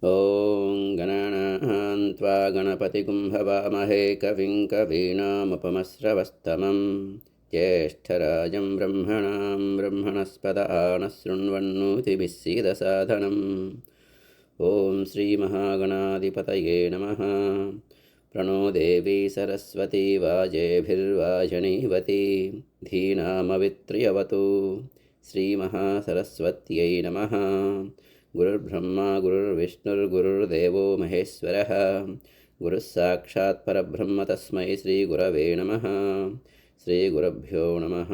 ॐ गणानां त्वा गणपतिगुं हवामहे कविं कवीनामुपमस्रवस्तमं ज्येष्ठराजं ब्रह्मणां ब्रह्मणस्पद नः शृण्वन्नोतिभिः सीदसाधनम् ॐ श्रीमहागणाधिपतये नमः। प्रणो देवी सरस्वती वाजेभिर्वाजनीवती धीनामवित्र्यवतु। श्रीमहासरस्वत्यै नमः। गुरुर्ब्रह्मा गुरुर्विष्णुर्गुरुर्देवो महेश्वरः गुरुः साक्षात् परब्रह्म तस्मै श्रीगुरवे नमः। श्रीगुरुभ्यो नमः।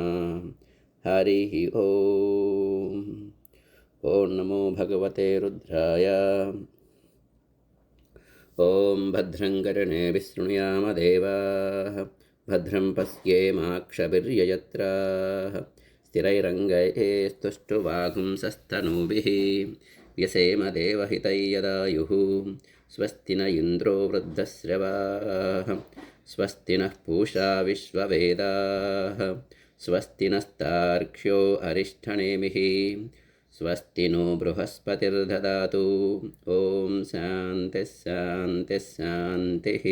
हरिः ओम्। ॐ नमो भगवते रुद्राय। ॐ भद्रं कर्णेभिः शृणुयाम देवाः भद्रं पश्येमाक्षभिर्यजत्राः स्थिरैरङ्गैस्तुष्टुवागुंसस्तनूभिः व्यसेम देवहितैयदायुः स्वस्ति न इन्द्रो वृद्धश्रवाः स्वस्ति नः पूषा विश्ववेदाः स्वस्ति नस्तार्क्ष्यो अरिष्ठनेमिः स्वस्ति नो बृहस्पतिर्ददातु। ॐ शान्तिः शान्तिः शान्तिः।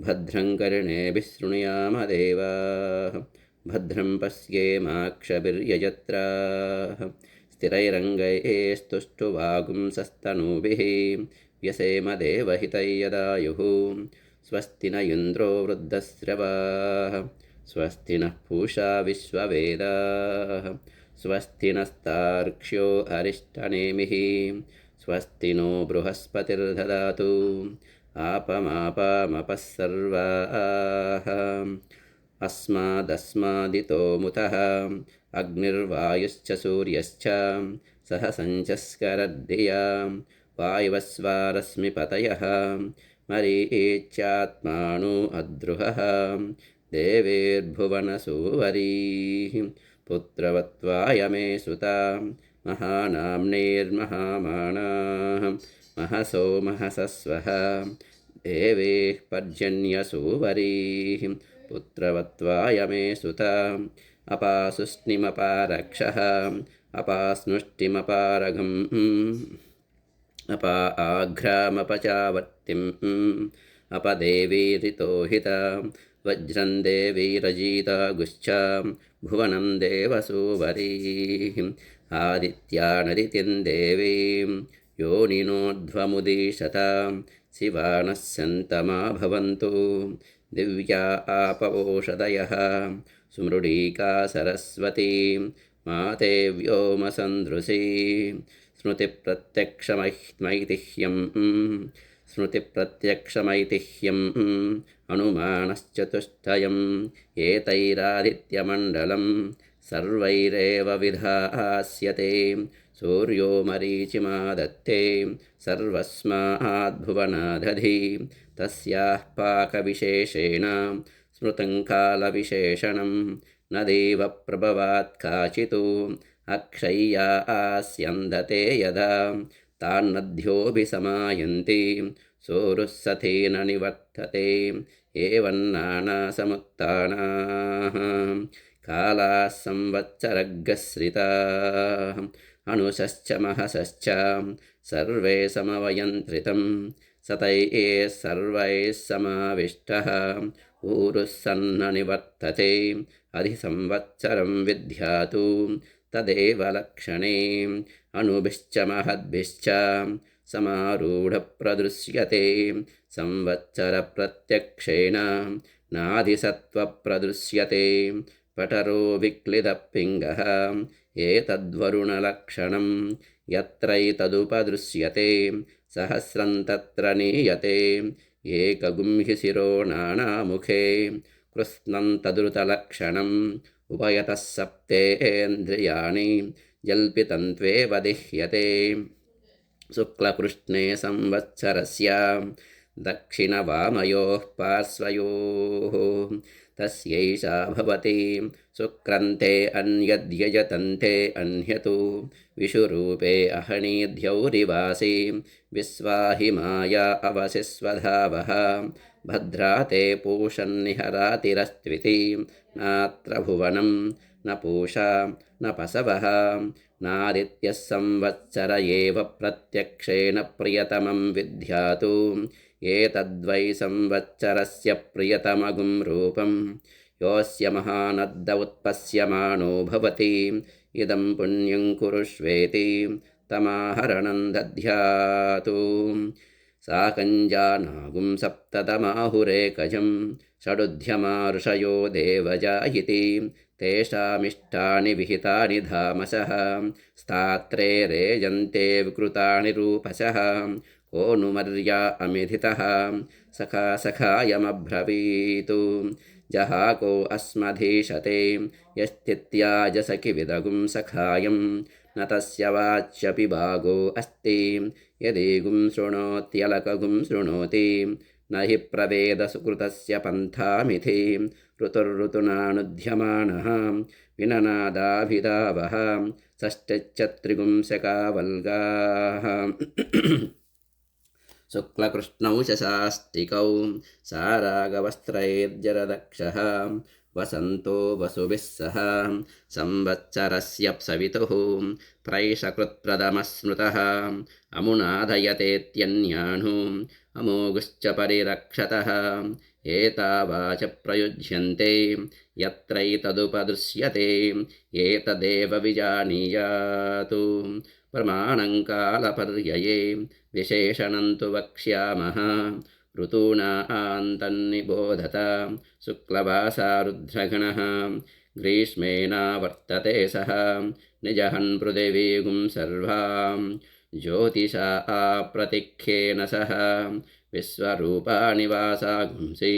भद्रं कर्णेभिः शृणुयाम देवाः भद्रं पश्येमाक्षभिर्यजत्राः स्थिरैरङ्गैस्तुष्टुवागुंसस्तनूभिः व्यसेम देवहितैयदायुः स्वस्ति न इन्द्रो वृद्धश्रवाः स्वस्ति नः पूषा विश्ववेदाः स्वस्ति नस्तार्क्ष्यो अरिष्ठनेमिः स्वस्ति नो बृहस्पतिर्ददातु। आपमापामपः सर्वाः अस्मादस्मादितो मुतः अग्निर्वायुश्च सूर्यश्च सह सञ्चस्करद्धिया वायुवस्वारश्मिपतयः मरीच्यात्मानो अद्रुहः देवेर्भुवनसूवरीः पुत्रवत्वायमे सुता महानाम्नेर्महामानाः महसो महसस्वः देवेः पर्जन्यसूवरीः पुत्रवत्वायमे सुता अपासुष्णिमपारक्षः अपास्नुष्टिमपारगम् अपा आघ्रामपचावर्तिम् अपदेवीरितोहिता वज्रं देवीरजिता गुश्चा भुवनं देवसूवरीः आदित्यानदितिं देवीं योनिनोध्वमुदीशता शिवानः सन्तमा भवन्तु दिव्या आपवोषधयः सुमृडीका सरस्वती माते व्योमसन्दृशी स्मृतिप्रत्यक्षमैतिह्यम् अनुमानश्चतुष्टयम् एतैरादित्यमण्डलं सर्वैरेव विधास्यते सूर्यो मरीचिमादत्ते सर्वस्माद्भुवनादधि तस्याः पाकविशेषेण स्मृतं कालविशेषणं न देवप्रभवात् काचित् अक्षय्या आस्यन्दते यदा तान्नद्योऽभिसमायन्ति सोरुस्सथेन निवर्तते एवं नानासमुत्थानाः कालाः संवत्सरग्रश्रिताः अनुशश्च महसश्च सर्वे समवयन्त्रितं सतैः सर्वैः समाविष्टः ऊरुः सन्न निवर्तते अधिसंवत्सरं विद्यातु तदेव लक्षणे अणुभिश्च महद्भिश्च समारूढप्रदृश्यते संवत्सरप्रत्यक्षेण नाधिसत्त्वप्रदृश्यते पटरो विक्लिदपिङ्गः एतद्वरुणलक्षणं यत्रैतदुपदृश्यते सहस्रं तत्र नीयते एकगुंहि शिरो नानामुखे कृत्स्नं तदृतलक्षणम् उभयतः सप्तेन्द्रियाणि जल्पितं त्वेवदिह्यते शुक्लकृष्णे संवत्सरस्य दक्षिणवामयोः पार्श्वयोः तस्यैषा भवति सुक्रन्ते अन्यद्यजतन्ते अन्यतु विषुरूपे अहनीद्यौरिवासि विश्वाहि माया अवसिस्वधावः भद्राते पूषन्निहरातिरस्त्विति नात्र भुवनं न पूषा न पशवः नादित्यः संवत्सर एव प्रत्यक्षेण प्रियतमं विद्यातु एतद्वै संवत्सरस्य प्रियतमगुं रूपं योऽस्य महानद्द उत्पश्यमानो भवति इदं पुण्यं कुरुष्वेति तमाहरणं दध्यातु साकञ्जानागुं सप्ततमाहुरेकजं षडुध्यमा ऋषयो देवजा इति तेषामिष्टानि विहितानि धामसः स्थात्रे रेजन्ते विकृतानि रूपसः को नु मर्या अमिधितः सखा सखायमब्रवीतु जहाको अस्मधीशते यस्तित्याज सखिविदगुं सखायं न तस्य वाच्यपि भागो अस्ति यदि गुं शृणोत्यलकगुं शृणोति न हि प्रवेद सुकृतस्य पन्थामिति ऋतुर्ऋतुनानुध्यमानः विननादाभिधावः षष्टिश्चत्रिगुंसकावल्गाः शुक्लकृष्णौ शशास्तिकौ सारागवस्त्रैर्जरदक्षः वसन्तो वसुभिः सह संवत्सरस्य सवितुः प्रैषकृत्प्रथमः स्मृतः अमुनादयतेत्यन्यानु अमोघश्च परिरक्षतः एतावाच प्रयुज्यन्ते यत्रैतदुपदृश्यते एतदेव विजानीयातु प्रमाणं कालपर्यये विशेषणं तु वक्ष्यामः ऋतूनान्तन्निबोधत शुक्लवासा रुद्रगणः ग्रीष्मेणावर्तते सः निजहन् पृथिवीगुं सर्वां ज्योतिषा आप्रतिख्येन सह विश्वरूपाणि वासागुंसि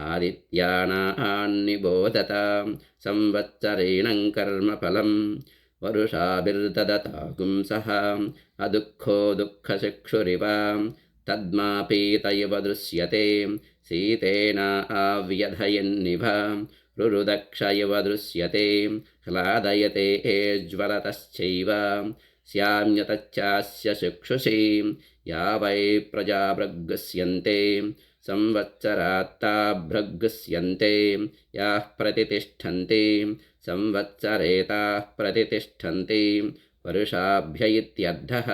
आदित्यानान्निबोधत संवत्सरेणं कर्मफलं वरुषाभिर्ददतागुं सः अदुःखो दुःखशिक्षुरिव तद्मापीत इव दृश्यते शीतेन आव्यधयन्निव रुरुदक्ष इव दृश्यते ह्लादयते ज्वलतश्चैव स्याम्यतच्चास्य चक्षुषी या वै प्रजा भृग्गस्यन्ते संवत्सरात्ताभृग्गस्यन्ते याः प्रतितिष्ठन्ति संवत्सरेताः प्रतितिष्ठन्ति वर्षाभ्य इत्यर्थः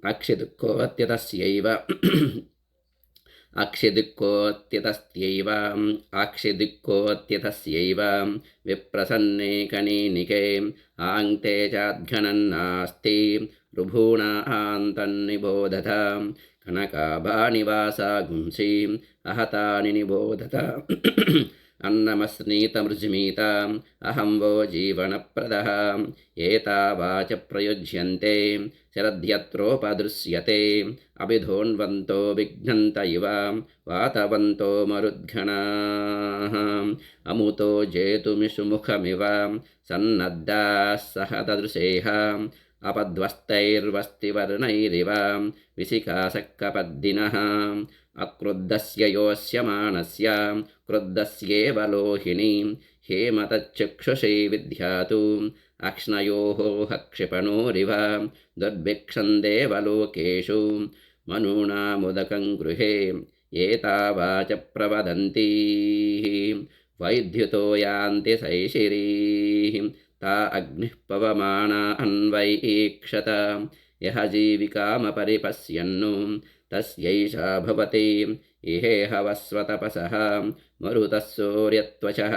अक्षिदुःखोऽत्यतस्यैव आक्षिदिक्कोऽत्यतस्यैव विप्रसन्ने कनीनिके आङ्क्ते चाद्घनन्नास्ति ऋभूणान्तन्निबोधत कनकाभानिवासागुंसि अहतानि निबोधत अन्नमस्नीतमृज्मीत अहं वो जीवनप्रदः एतावाच प्रयुज्यन्ते शरद्यत्रोपदृश्यते अभिधोन्वन्तो विघ्नन्त इव वातवन्तो मरुद्घणाः अमुतो जेतुमिषुमुखमिव सन्नद्धाः सह ददृशेः अपद्वस्तैर्वस्तिवर्णैरिव विशिखासक्कपद्दिनः अक्रुद्धस्य योऽस्यमानस्य क्रुद्धस्येव लोहिनी हेमतच्चक्षुषे विद्यातु अक्ष्णयोः क्षिपणोरिव दुर्भिक्षं देवलोकेषु मनूनामुदकं गृहे एतावाच प्रवदन्ति वैद्युतो यान्ति शैशिरीः ता अग्निः पवमाना अन्वैक्षत यः जीविकामपरिपश्यन्नु तस्यैषा भवति इहेह वस्वतपसः मरुतः सूर्यत्वचः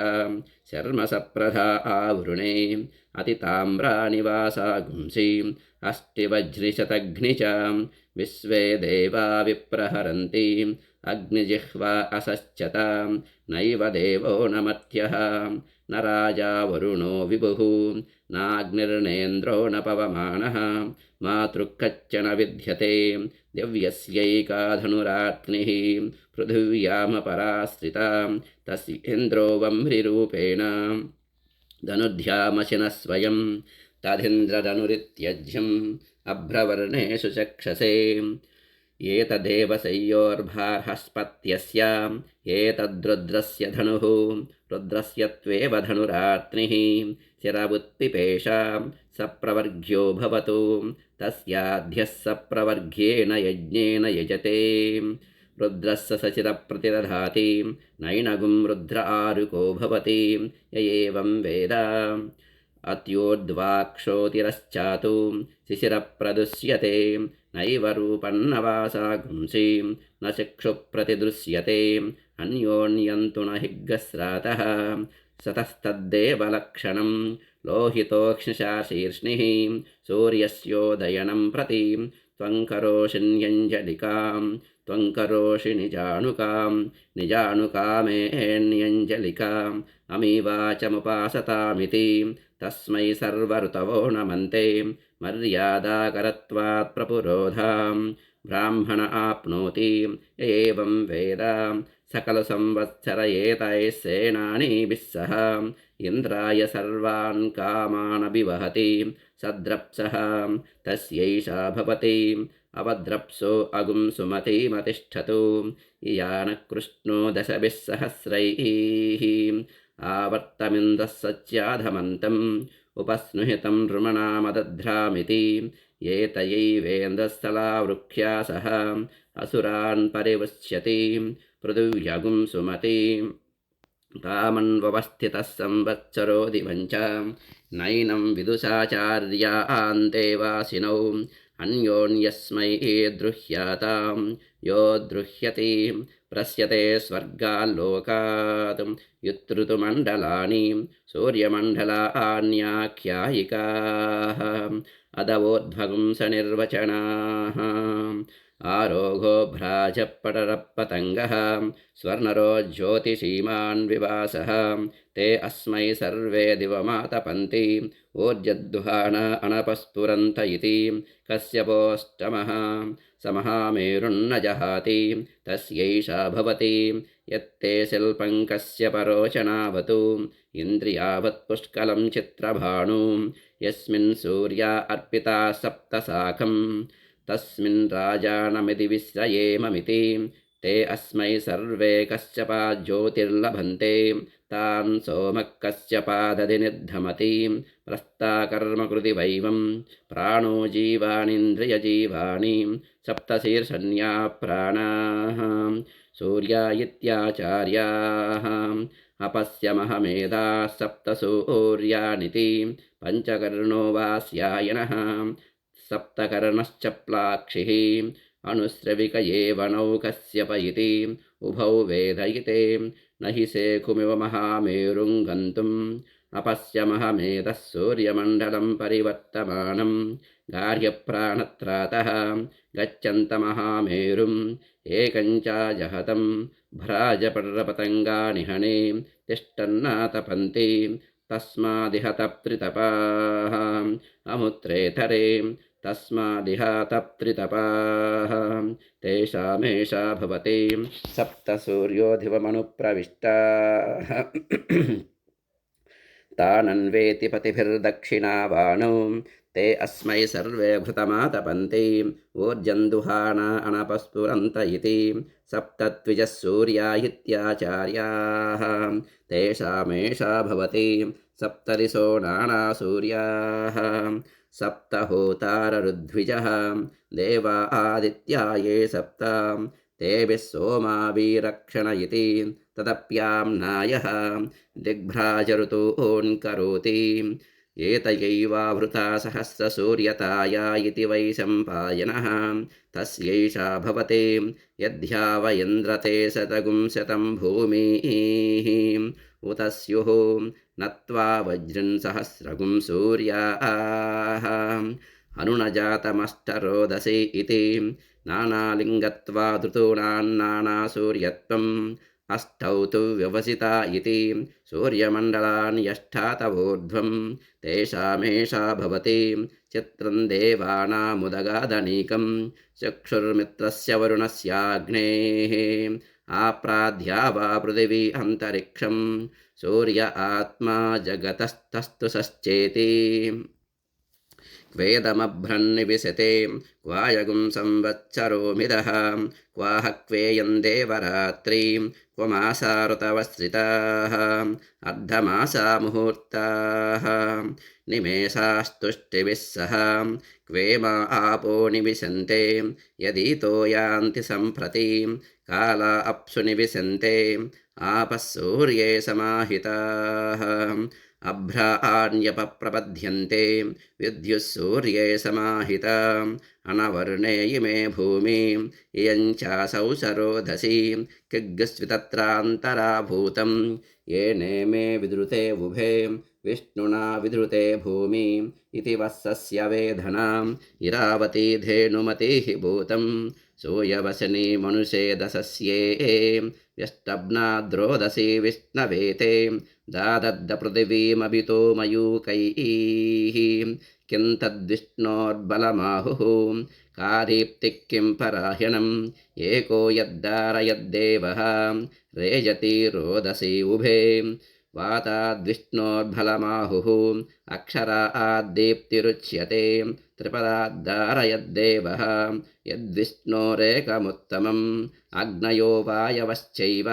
शर्मसप्रधा आवृणे अतिताम्रानिवासागुंसि अष्टिवज्रिशतघ्नि च विश्वे देवा विप्रहरन्ति अग्निजिह्वा असश्चत नैव देवो न मर्त्यः न राजा वरुणो विभुः नाग्निर्नेन्द्रो न पवमानः मातृकच्चन विद्यते दिव्यस्यैका धनुराग्निः पृथिव्यामपराश्रिता तस्येन्द्रो वह्निरूपेण धनुर्ध्यामशिनः स्वयं तदिन्द्रधनुरित्यज्यम् अभ्रवर्णेषु चक्षसे एतदेव संयोर्भार्हस्पत्यस्य एतद्रुद्रस्य धनुः रुद्रस्य त्वेव धनुराग्निः शिरवुत्पिपेषा सप्रवर्ग्यो भवतु तस्याध्यः सप्रवर्ग्येण यज्ञेन यजते रुद्रस्य सचिरप्रतिदधाति नैनगुं रुद्र आरुको भवति य एवं वेद अत्योर्ध्वाक्षोतिरश्चातु शिशिरप्रदुष्यते नैव रूपन्न वासा गुंसि न चक्षुप्रतिदृश्यते अन्योन्यन्तु न हिग्गस्रातः सतस्तद्देवलक्षणं लोहितोऽग्निशाशीर्ष्णिः सूर्यस्योदयनं प्रति त्वं करोषि न्यञ्जलिकां त्वं करोषि निजानुकामेऽन्यञ्जलिकाम् अमीवाचमुपासतामिति तस्मै सर्वऋतवो नमन्ते मर्यादाकरत्वात् प्रपुरोधां ब्राह्मण आप्नोति एवं वेद सकलसंवत्सरयेतैः सेनानीभिः सह इन्द्राय सर्वान् कामानभिवहति सद्रप्सः तस्यैषा भवति अवद्रप्सो अगुं सुमतिमतिष्ठतु यानः कृष्णो दशभिः सहस्रैः आवर्तमिन्दः सच्याधमन्तम् उपस्नुहितं नृमणामदध्रामिति एतयैवेन्द्रस्थलावृख्या सह असुरान् परिवृष्यति पृथिव्यगुं सुमति तामन्वस्थितः संवत्सरो दिवञ्च नैनं विदुषाचार्यान् देवासिनौ अन्योन्यस्मै द्रुह्यातां यो द्रुह्यति प्रस्यते स्वर्गाल्लोकात् युत्ऋतुमण्डलानि सूर्यमण्डलान्याख्यायिकाः अदवोद्भगं सनिर्वचनाः आरोघो भ्राजपटरपतङ्गः स्वर्णरो ज्योतिषीमान् विवासः ते अस्मै सर्वे दिवमातपन्ति ऊर्जद्वान अनपस्फुरन्त इति कस्यपोऽष्टमः स महामेरुन्न जहाति तस्यैषा भवति यत्ते शिल्पं कस्यपरोचनावतु इन्द्रियावत्पुष्कलं चित्रभाणु यस्मिन् सूर्या अर्पिता सप्तशाखम् तस्मिन् राजानमिति विश्रयेममिति ते अस्मै सर्वे कश्यपात् ज्योतिर्लभन्ते तान् सोमः कश्यपादधि निर्धमति प्रस्ताकर्मकृति वैवं प्राणो जीवानीन्द्रियजीवानि सप्तशीर्षण्या प्राणाः सूर्या इत्याचार्याः अपश्यमहमेधाः सप्तसूर्यानिति पञ्चकर्णो वास्यायनः सप्तकर्णश्च प्लाक्षिः अनुश्रविक एव नौकस्यप इति उभौ वेदयिते न हि शेखुमिव महामेरुं गन्तुम् अपश्यमहमेधः सूर्यमण्डलं परिवर्तमानं गार्ह्यप्राणत्रातः गच्छन्तमहामेरुम् एकञ्चाजहतं भ्राजपर्वतपतङ्गानिहने तिष्ठन्नातपन्ति तस्मादिह तप्त्रितपाः अमुत्रेतरे तस्मादिह तप्त्रितपाः तेषामेषा भवति सप्तसूर्योऽधिवमनुप्रविष्टाः तानन्वेति पतिभिर्दक्षिणावाणौ ते अस्मै सर्वे घृतमातपन्ति ऊर्जन्दुहाना अनपस्फुरन्त इति सप्तद्विजः सूर्या इत्याचार्याः तेषामेषा भवति सप्तदिशो नाना सूर्याः सप्तहोताररुद्विजः देवा आदित्या ये सप्त तेभिः सोमाभिरक्षण इति तदप्याम्नायः दिग्भ्राजऋतून् करोति एतयैवावृता सहस्रसूर्यताया इति वै सम्पायनः तस्यैषा भवति यद्ध्याव इन्द्रते शतगुं शतं भूमिः उत स्युः नत्वा वज्रं सहस्रगुं सूर्याः अनुनजातमष्टरोदसी इति नानालिङ्गत्वादृतूनान्नानासूर्यत्वम् अष्टौ तु व्यवसिता इति सूर्यमण्डलानि अष्टातवोर्ध्वं तेषामेषा भवति चित्रं देवानामुदगादनीकं चक्षुर्मित्रस्य वरुणस्याग्नेः आप्राध्या वा पृथिवी अन्तरिक्षं सूर्य आत्मा जगतस्तस्तु सश्चेति क्वेदमभ्रन्निविशते क्वायगुं संवत्सरोमिदः क्वाह क्वेयं देवरात्रि क्वमासा ऋतवश्रिताः अर्धमासा मुहूर्ताः निमेषास्तुष्टिभिः सह क्वेमा आपो निविशन्ते यदितो यान्ति सम्प्रति काला अप्सु निविशन्ते आपः सूर्ये समाहिताः अभ्राण्यपप्रपद्यन्ते विद्युः सूर्ये समाहिता अनवर्णे इमे भूमि इयं चासौ सरोदसी किग्स्वितत्रान्तरा भूतं येने मे विद्रुते उभे विष्णुना विद्रुते भूमि इति वत्सस्य वेधनाम् इरावती धेनुमतिः भूतं सूयवसनी मनुषे दशस्ये व्यष्टब्नाद्रोदसी विष्णवेते दादद्दपृथिवीमभितो मयूकैः किं तद्विष्णोर्बलमाहुः कादीप्तिः किं पराह्यणम् एको यद्दारयद्देवः रेजति रोदसी उभे वाताद्विष्णोर्बलमाहुः अक्षराद्दीप्तिरुच्यते त्रिपदाद्धारयद्देवः यद्विष्णोरेकमुत्तमम् अग्नयो वायवश्चैव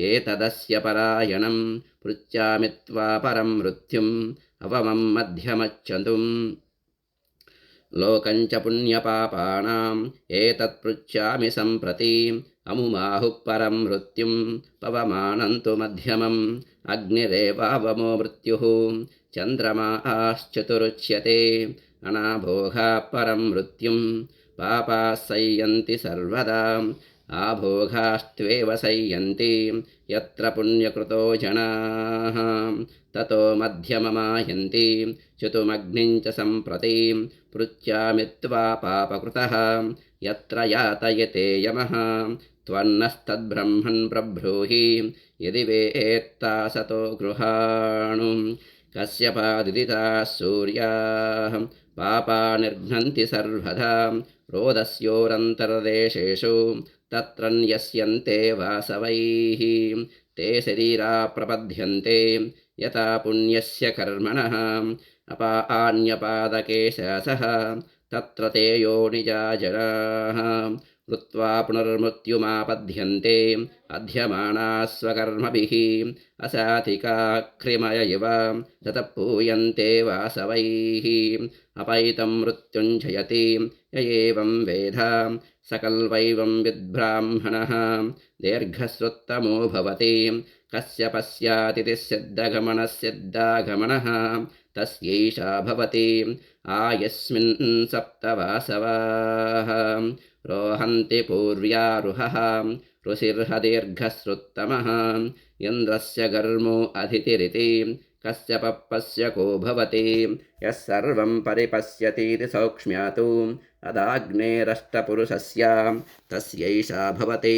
एतदस्य परायणं पृच्छामि त्वा परं मृत्युम् अवमं मध्यमच्छन्तुम् लोकञ्च पुण्यपापानाम् एतत्पृच्छामि सम्प्रति अमुमाहुः परं मृत्युं पवमानन्तु मध्यमम् अग्निरेवावमो मृत्युः चन्द्रमाश्चतुरुच्यते अनाभोगाः परं मृत्युं पापाः सय्यन्ति सर्वदा आभोगास्त्वेव सय्यन्ति यत्र पुण्यकृतो जनाः ततो मध्यममायन्ति चतुमग्निं च सम्प्रति पृच्छामि त्वा पापकृतः यत्र यातयते यमः त्वन्नस्तद्ब्रह्मन् प्रब्रूहि यदि वेत्ता सतो गृहाणु कस्यपादिदिताः सूर्याः पापा निर्घ्नन्ति सर्वदा रोदस्योरन्तर्देशेषु तत्र न्यस्यन्ते वासवैः ते शरीरा प्रपद्यन्ते यथा पुण्यस्य कर्मणः अपान्यपादकेशसः तत्र ते योनिजा जनाः कृत्वा पुनर्मृत्युमापद्यन्ते अध्यमानाः स्वकर्मभिः असाधिका कृमय इव ततः पूयन्ते वासवैः अपैतं मृत्युञ्जयति य एवं वेद सकल्वैवं विद्ब्राह्मणः दीर्घश्रुत्तमो भवति कस्य पश्यातिथिः सिद्धगमनः तस्यैषा भवति आयस्मिन् सप्तवासवाः रोहन्ति पूर्व्यारुहः ऋषिर्हदीर्घश्रुत्तमः इन्द्रस्य गर्मो अधितिरिति कस्य पप्पस्य को भवति यः सर्वं परिपश्यतीति सौक्ष्म्यातु अदाग्नेरष्टपुरुषस्य तस्यैषा भवति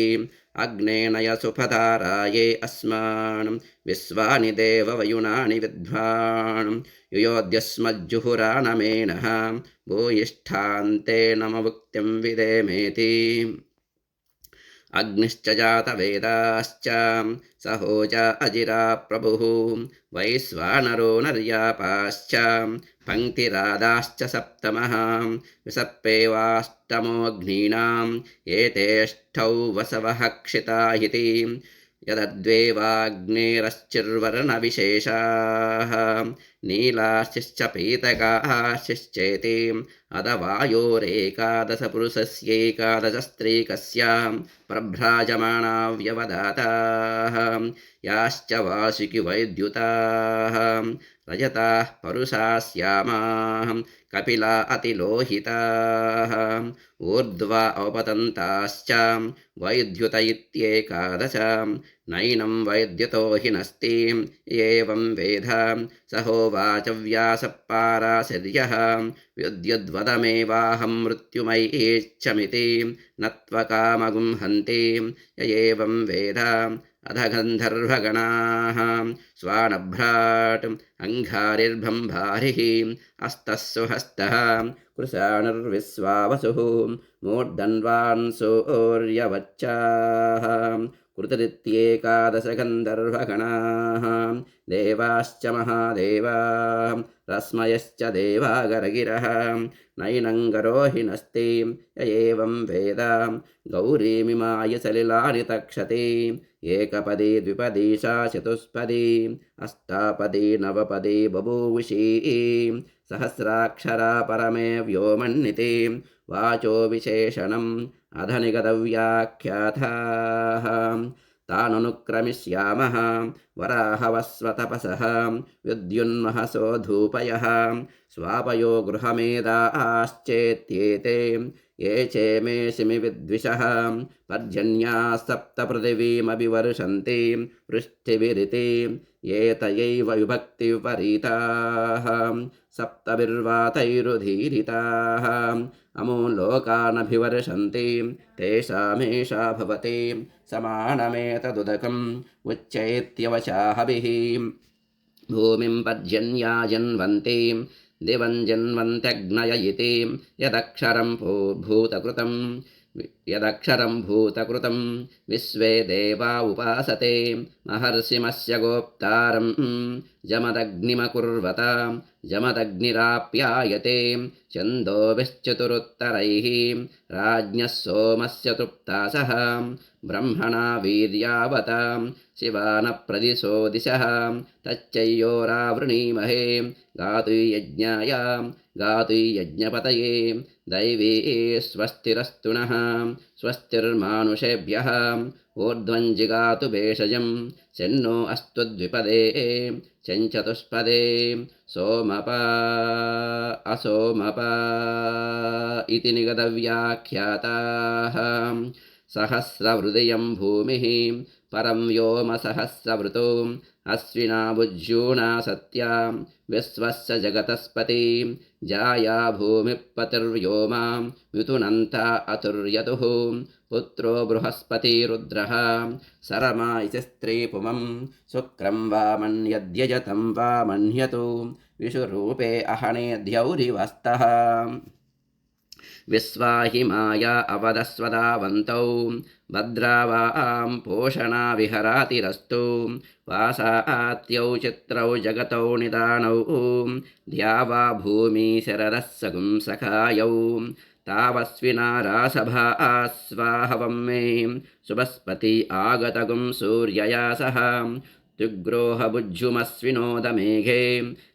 अग्नेनय सुपधाराये अस्मान् विश्वानि देववयुनानि विद्वान् युयोद्यस्मज्जुहुरानमेनः भूयिष्ठान्ते नममुक्तिं विदेमेति अग्निश्च जातवेदाश्च सहोज अजिरा प्रभुः वैश्वानरो नर्यापाश्च पङ्क्तिरादाश्च सप्तमः विसप्पेवाष्टमोऽग्नीनाम् एतेष्ठौ वसवः क्षिता इति यदद्वेवाग्नेरश्चिर्वर्णविशेषाः नीलाश्चिश्च पीतकाश्चिश्चेति अदवायोरेकादशपुरुषस्यैकादशस्त्रीकस्य प्रभ्राजमाणा व्यवदाताः याश्च वासुकि वैद्युताः रजताः परुषा श्यामाः कपिला अतिलोहिताः ऊर्ध्वा औपतन्ताश्च वैद्युत इत्येकादश नैनं वैद्युतो हि नस्ति एवं वेद सहोवाच व्यासपाराशर्यः विद्युद्वदमेवाहं मृत्युमयीच्छमिति नत्वकामगुं हन्ति य एवं वेद अध गन्धर्वगणाः स्वानभ्राट् अङ्घारिर्भम्भारिः हस्तः सुहस्तः कृशानुर्विश्वावसुः मूर्धन्वान् सूर्यवच्चाः कृतरित्येकादश गन्धर्वगणाः देवाश्च महादेवाः रश्मयश्च देवागरगिरः नैनङ्गरो हि नस्ति य एवं वेद गौरीमिमाय सलिलानि तक्षति एकपदी द्विपदी सा चतुष्पदी अष्टापदी नवपदी बभूविषी सहस्राक्षरा परमे व्योमन्निति वाचो विशेषणम् अधनिगतव्याख्याताः ताननुक्रमिष्यामः वराहवस्वतपसः विद्युन्महसो धूपयः स्वापयो गृहमेधाश्चेत्येते ये चेमेशिमि विद्विषः पर्जन्याः सप्तपृथिवीमभिवर्षन्ति वृष्टिभिरिति ये तयैव विभक्तिविपरीताः सप्तभिर्वातैरुधीरिताः अमो लोकानभिवर्षन्ति तेषामेषा भवति समानमेतदुदकम् उच्चैत्यवशाहभिः भूमिं पर्जन्याजन्वन्ति दिवं जन्वन्त्यग्नय इति यदक्षरं भूतकृतं विश्वे देवा उपासते महर्षिमस्य गोप्तारं जमदग्निमकुर्वत जमदग्निराप्यायते छन्दोभिश्चतुरुत्तरैः राज्ञः सोमस्य तृप्तासः ब्रह्मणा वीर्यावत शिवानप्रदिशो दिशः तच्चयोरावृणीमहे गातुयज्ञपतये दैवी स्वस्तिरस्तु नः स्वस्तिर्मानुषेभ्यः ऊर्ध्वञ्जिगातु भेषजं शन्नो अस्तु द्विपदे चञ्चतुष्पदे सोमपा असोमपा इति निगदव्याख्याताः सहस्रहृदयं भूमिः परं व्योमसहस्रवृतो अश्विना भुज्यूना सत्या विश्वस्य जगतस्पति जाया भूमिपतिर्व्योमा वितुनन्ता अतुर्यतुः पुत्रो बृहस्पतिरुद्रः सरमा इति स्त्रीपुमं शुक्रं वा मन्यद्यजतं वा मन्यतु विषुरूपे अहणे द्यौरिवस्तः विश्वाहि माया अवदस्वदावन्तौ भद्रावां पोषणा विहरातिरस्तु वासात्यौ चित्रौ जगतौ निदानौ द्यावा भूमि शरदः सगुंसखायौ तावस्विना रासभा स्वाहवं मे सुबस्पति आगतगुं सूर्यया सह तुग्रोहभुज्युमस्विनोदमेघे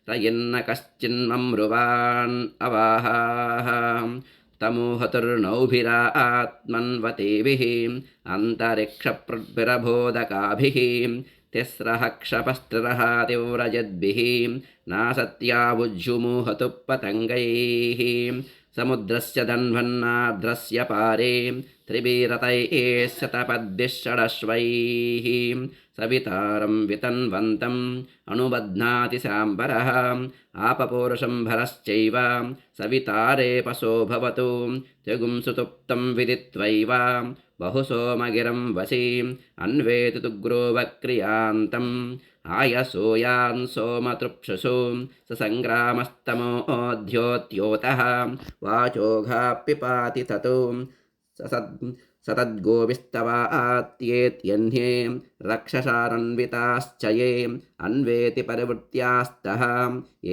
रयन्न कश्चिन्ममृवान् अवाहाः तमोहतुर्नौभिरात्मन्वतेभिः अन्तरिक्षप्रद्भिरबोधकाभिः तिस्रः क्षपस्त्रिरः तीव्रजद्भिः नासत्याभुज्युमुहतु पतङ्गैः समुद्रस्य धन्वन्नार्द्रस्य पारे त्रिभिरतैः शतपद्भिः षडश्वैः सवितारं वितन्वन्तम् अनुबध्नाति साम्बरः आपपौरुषं भरश्चैव सवितारे पशो भवतु त्रिगुंसुतुप्तं विदित्वैव बहुसोमगिरं वशी अन्वेति तुग्रोवक्रियान्तम् आयसूयान् सोमतृप्सुषु ससङ्ग्रामस्तमोऽध्योत्योतः वाचोघापिपाति ततो सतद्गोविस्तवात्येत्यन्ये रक्षसारन्विताश्च ये अन्वेति परिवृत्यास्तः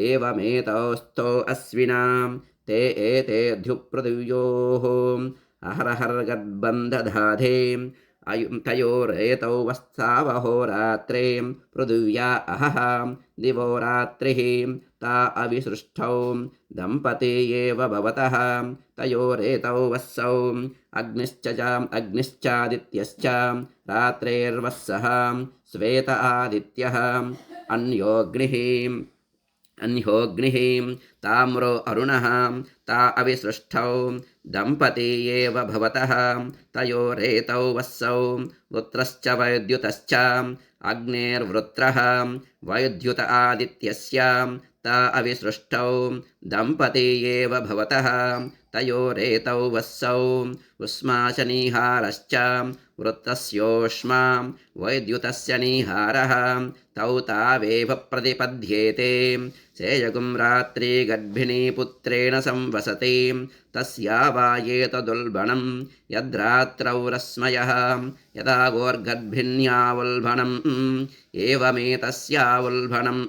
एवमेतौस्थो अश्विनां ते एते ध्युपृथिव्योः अहरहर्गद्बन्धधाधे तयोरेतौ वस्तावहोरात्रे पृथिव्या अहः दिवो रात्रिः ता अविसृष्टौ दम्पती एव भवतः तयोरेतौ वस्सौ अग्निश्चादित्यश्च रात्रेर्वस्सः श्वेत आदित्यः अन्योऽग्निः ताम्रो अरुणः ता अविसृष्टौ दम्पती एव भवतः तयोरेतौ वस्सौ वृत्रश्च वैद्युतश्च अग्नेर्वृत्रः वैद्युत आदित्यस्य ता अविसृष्टौ दम्पती एव भवतः तयोरेतौ वस्सौ उष्माशनिहारश्च वृत्रस्योष्मा वैद्युतस्य निहारः तौ तावेव प्रतिपद्येते सेयगुं रात्रिगर्भिणी पुत्रेण संवसति तस्या वा एतदुल्बणं यद्रात्रौ रश्मयः यदा गोर्गर्भिण्यावल्बणम् एवमेतस्यावल्बणं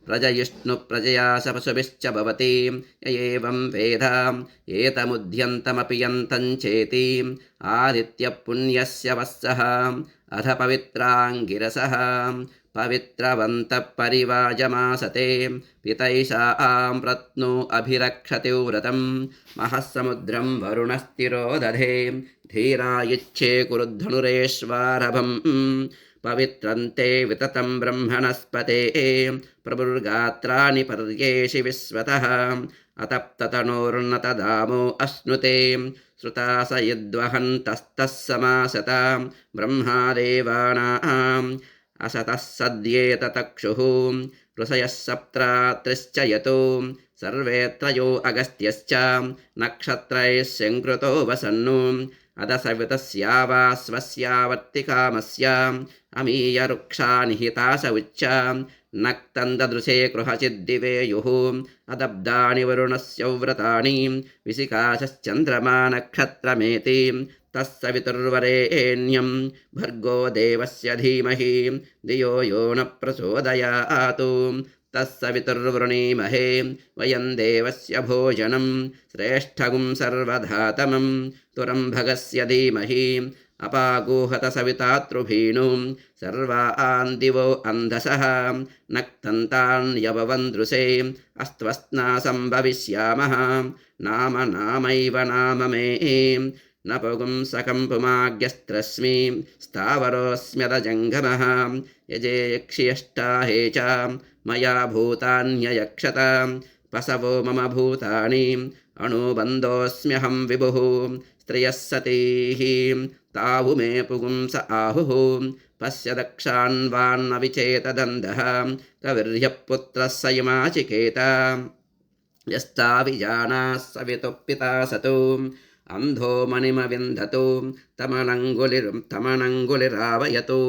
प्रजयिष्णुप्रजया सपशुभिश्च भवति य एवं वेद एतमुद्यन्तमपि यन्तं चेति आदित्यपुण्यस्य वत्सः अथ पवित्राङ्गिरसः पवित्रवन्तः परिवाजमासते पितैषां प्रत्नो अभिरक्षति व्रतं महस्समुद्रं वरुणस्तिरो दधे धीरा इच्छे कुरुद्धनुरेश्वारभं पवित्रन्ते विततं ब्रह्मणस्पते प्रभुर्गात्राणि पर्येषि विश्वतः अतप्ततनोर्नतदामो अश्नुते श्रुता स यद्वहन्तस्तः समासता ब्रह्मादेवानाम् असतः सद्येततक्षुः ऋषयः सप्त्रात्रिश्च यतो सर्वे त्रयो अगस्त्यश्च नक्षत्रैः सङ्कृतो वसन्नु अदसवितस्यावास्वस्यावर्तिकामस्य अमीयरुक्षा निहिता स उच्च नक्तन्ददृशे कृहचिद्दिवेयुः अदब्दानि वरुणस्य व्रतानि विशिखाश्चन्द्रमा नक्षत्रमेति तत्सवितुर्वरेण्यं भर्गो देवस्य धीमहि धियो यो न प्रचोदयात् तत्सवितुर्वृणीमहे वयं देवस्य भोजनं श्रेष्ठगुं सर्वधातमं तुरम्भगस्य धीमहि अपागूहत सवितातृभीनुं सर्वान् दिवो अन्धसः नक्तन्तान्यववन्दृशे अस्त्वस्ना सम्भविष्यामः नाम नामैव नाम मे न पुंसकं पुमाग्यस्त्रस्मि स्थावरोऽस्म्यदजङ्गमः यजे यक्षियष्टाहे च मया भूतान्ययक्षत पशवो मम भूतानि अणुबन्धोऽस्म्यहं विभुः स्त्रियः सतीः तावु मे पुंस आहुः पश्य दक्षान्वान्न विचेतदन्धः कविर्यः पुत्रः स इमाचिकेता यस्ताविजानाः सवितुः पिता सतु अन्धो मणिमविन्दतु तमनङ्गुलिरावयतु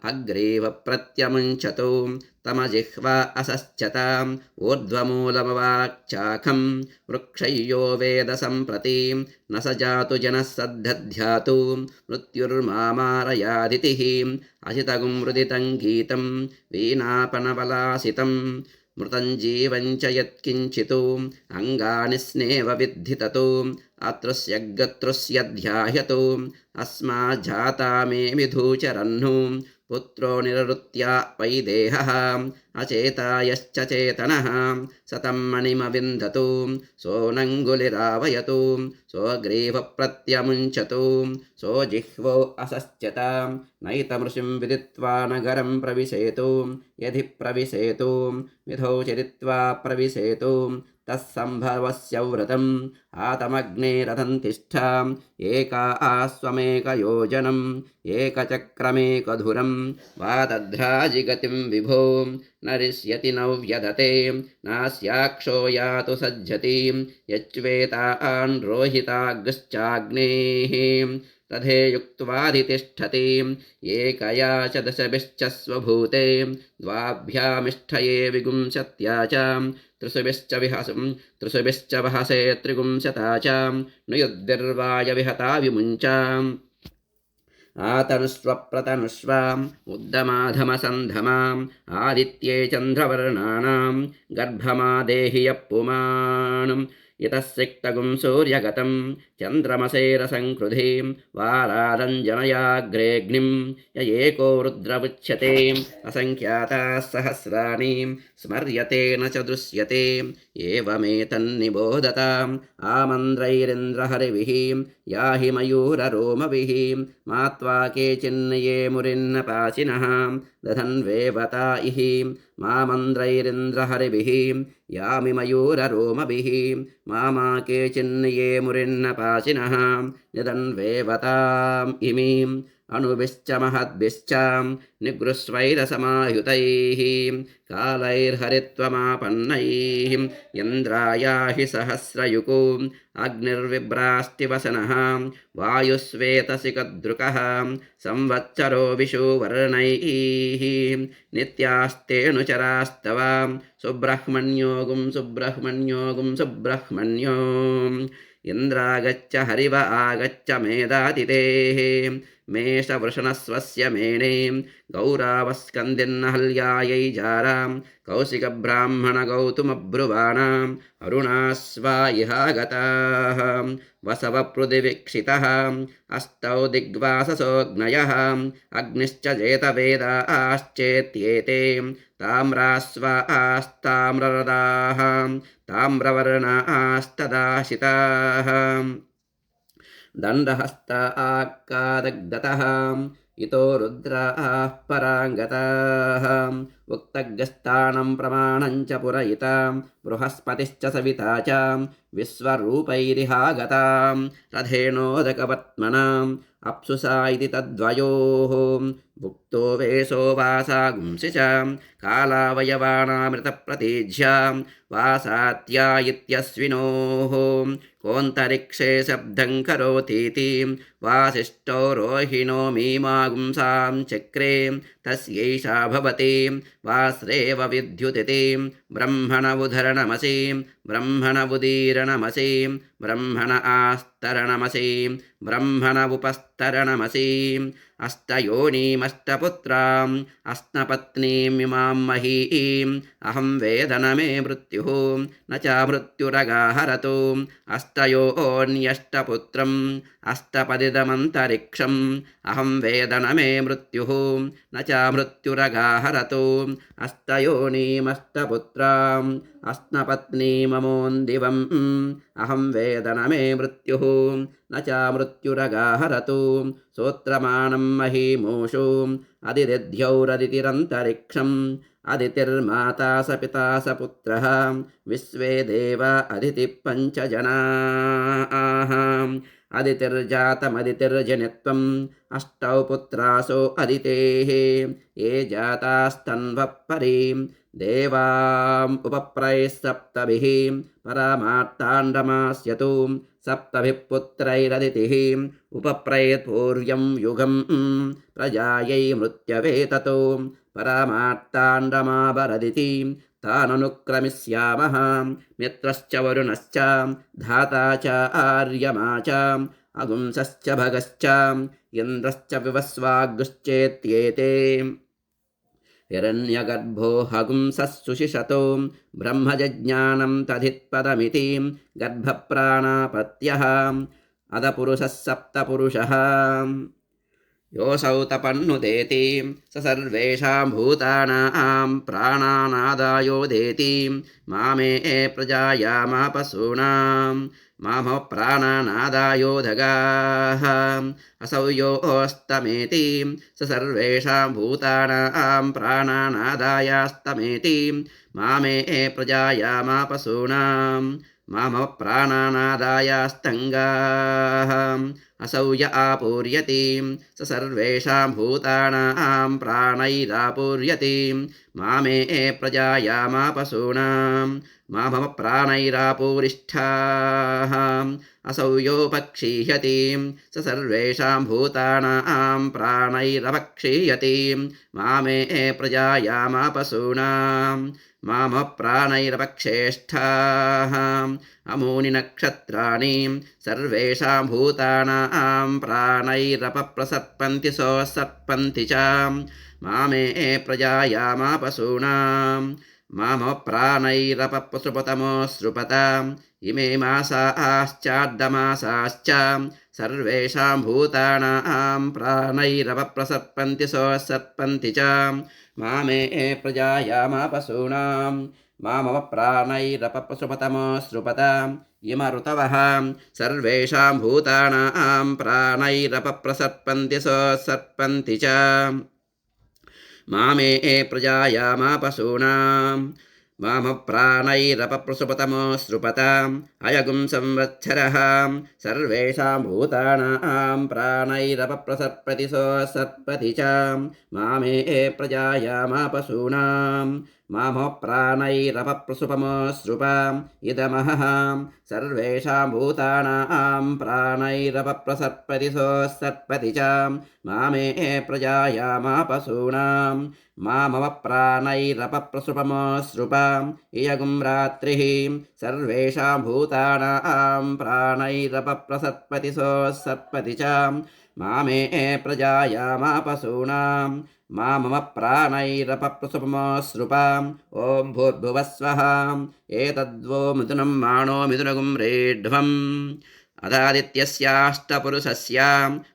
अग्रेव प्रत्यमुञ्चतु तमजिह्वा असश्चताम् ऊर्ध्वमूलमवाक्चाखं वृक्षय्यो वेद सम्प्रति न स जातु जनः सद्धध्यातु मृत्युर्मामारयादितिः असितगुं मृदितं गीतं वीणापनवलासितं मृतं जीवं च यत्किञ्चित् अङ्गानि स्नेव विद्धि ततो अतृस्य गतृस्य ध्यायतु अस्माज्जाता मे विधूचरन्नु पुत्रो निरृत्या वैदेहः अचेतायश्च चेतनः सतं मणिमविन्दतु सोऽनङ्गुलिरावयतु स्वग्रीवप्रत्यमुञ्चतु सोजिह्वो असश्चता नैतमृषिं विदित्वा नगरं प्रविशेतु यदि प्रविशेतु विधौ चरित्वा प्रविशेतु तत्सम्भवस्य व्रतम् आतमग्नेरथं तिष्ठा एका आस्वमेकयोजनम् एकचक्रमेकधुरं वातध्राजिगतिं विभो न रिष्यति न व्यदते नास्याक्षो यातु सज्जति यच्वेतान् रोहिताग्श्चाग्नेः तथेयुक्त्वाधितिष्ठति एकया च दशभिश्च स्वभूते द्वाभ्यामिष्ठये विगुंशत्या च त्रिशुभिश्च वहसे त्रिगुंशता च नुयुद्भिर्वाय विहता विमुञ्चाम् आतनुष्वप्रतनुष्व उद्दमाधमसन्धमाम् आदित्ये चन्द्रवर्णानां गर्भमादेहि यः पुमान् इतः सिक्तगुं सूर्यगतं चन्द्रमसेरसङ्कृधिं वारारञ्जनयाग्रेऽग्निं य एको रुद्रमुच्यते असङ्ख्याताः सहस्राणि स्मर्यते न च दृश्यते एवमेतन्निबोधताम् आमन्द्रैरिन्द्रहरिभिः याहि मयूररोमभिः मात्वा केचिन्नये मुरिन्नपाचिनः दधन्वेवता इहि मामन्द्रैरिन्द्रहरिभिः यामि मयूररोमभिः मामा केचिन्नये मुरिन्नपाचिनः निदन्वेवताम् इमीम् अणुभिश्च महद्भिश्च निगृह्स्वैरसमायुतैः कालैर्हरित्वमापन्नैः इन्द्रायाहि सहस्रयुको अग्निर्विभ्रास्तिवसनः वायुस्वेतसिकदृकः संवत्सरो विषुवर्णैः नित्यास्तेऽनुचरास्तव सुब्रह्मण्यो गुं सुब्रह्मण्यो इन्द्रागच्छ हरिव आगच्छ मेधातिथेः मेषवृषणस्वस्य मेने गौरावस्कन्दिन्नहल्यायै जारां कौशिकब्राह्मणगौतुमब्रुवाणाम् अरुणास्वा इहागताः वसवपृथिवीक्षितः अस्तौ दिग्वाससोऽग्नयः अग्निश्च जेतवेदाश्चेत्येते ताम्रास्वास्ताम्ररदाः ताम्रवर्णास्तदाशिताः दण्डहस्ता आक्कादग्धतः इतो रुद्राः पराङ्गताः उक्तग्रस्थानं प्रमाणं च पुरयितां बृहस्पतिश्च सविता च विश्वरूपैरिहागतां रथेनोदकवर्त्मनाम् अप्सुसा इति तद्वयोः भुक्तो वेशो वासा गुंसि च कालावयवानामृतप्रतीज्यां वासात्या इत्यस्विनोः कोऽन्तरिक्षे शब्दं करोतीति वासिष्ठो रोहिणो मीमागुंसां चक्रे तस्यैषा भवति वास्रेव विद्युतिति ब्रह्मण उदरणमसि ब्रह्मण उदीरणमसि ब्रह्मण आस्तरणमसि ब्रह्मण उपस्तरणमसि अष्टयोनीमष्टपुत्राम् अष्टपत्नीमिमां महीम् अहं वेद न मे मृत्युः न च मृत्युरगाहरतु अष्टयोन्यष्टपुत्रम् अष्टपदिदमन्तरिक्षम् अहं वेद न मे मृत्युः न च मृत्युरगाहरतु अष्टयोनीमष्टपुत्राम् अष्टपत्नीममोन्दिवम् अहं वेद न मे मृत्युः न च मृत्युरगाहरतु सोत्रमाणं महीमूषु अदितिर्द्यौरदितिरन्तरिक्षम् अदितिर्माता स पिता स पुत्रः विश्वे देवा अदितिः पञ्चजनाः अदितिर्जातमदितिर्जनित्वम् अष्टौ पुत्रासो अदितेः ये जातास्तन्वः परीं देवाम् उपप्रैः सप्तभिः परामार्ताण्डमास्यतु सप्तभिः पुत्रैरदितिः उपप्रैर्पूर्व्यं युगं प्रजायै मृत्यवे ततो परामार्ताण्डमावरदिति ताननुक्रमिष्यामः मित्रश्च वरुणश्च धाता च आर्यमा च अगुंसश्च भगश्च इन्द्रश्च विवस्वागुश्चेत्येते हिरण्यगर्भो हगुंसः सुशिषतो ब्रह्मजज्ञानं तदित्पदमिति गर्भप्राणापत्यः अदपुरुषः सप्तपुरुषः योऽसौ तपन्नुदेति स सर्वेषां भूतानां प्राणानादायोदेति मामे प्रजायामापसूनां माम प्राणानादायोधगाः असौ योऽस्तमेति स सर्वेषां भूतानां प्राणानादायास्तमेति मामे प्रजायामापसूनां माम प्राणानादायास्तङ्गाः असौ य आपूर्यति स सर्वेषां भूतानां प्राणैरापूर्यति मामे प्रजायामापसूनां माम प्राणैरापूरिष्ठाः असौ योपक्षीयति स सर्वेषां भूतानां प्राणैरपक्षीयति मामे प्रजायामापसूनां माम प्राणैरपक्षेष्ठाः अमूनि नक्षत्राणि सर्वेषां भूतानां प्राणैरपप्रसर्पन्ति सोऽसर्पन्ति च मामे प्रजायामापसूनां माम प्राणैरपसृपतमोऽसृपत इमे मासाश्चार्धमासाश्च सर्वेषां भूतानां प्राणैरपप्रसर्पन्ति सोऽसर्पन्ति च मामे प्रजायामापसूनां माम प्राणैरपसृपतमोऽसृपत इम ऋतवः सर्वेषां भूतानां प्राणैरपप्रसर्पन्ति सोऽसर्पन्ति च मामे प्रजायामापसूनां माम प्राणैरपप्रसुपतमोऽसृपत अयगुं संवत्सरः सर्वेषां भूतानां प्राणैरपप्रसर्पति सोऽसर्पति च मामे प्रजायामापसूनां माम प्राणैरपप्रसुपमोऽसृप इदमहः सर्वेषां भूतानां प्राणैरपप्रसर्पति सोऽसर्पति च मामे प्रजायामापसूनां माम प्राणैरपप्रसृपमोऽसृप इयगुं रात्रिः सर्वेषां भूतानां प्राणैरपप्रसर्पति सोऽसर्पति च मामे प्रजायामापसूनां माम प्राणैरपप्रसृपमोऽसृप ॐ भूर्भुवः स्वः एतद्वो मिथुनं माणो मिथुनगुं रेढ्वम् अथादित्यस्याष्टपुरुषस्य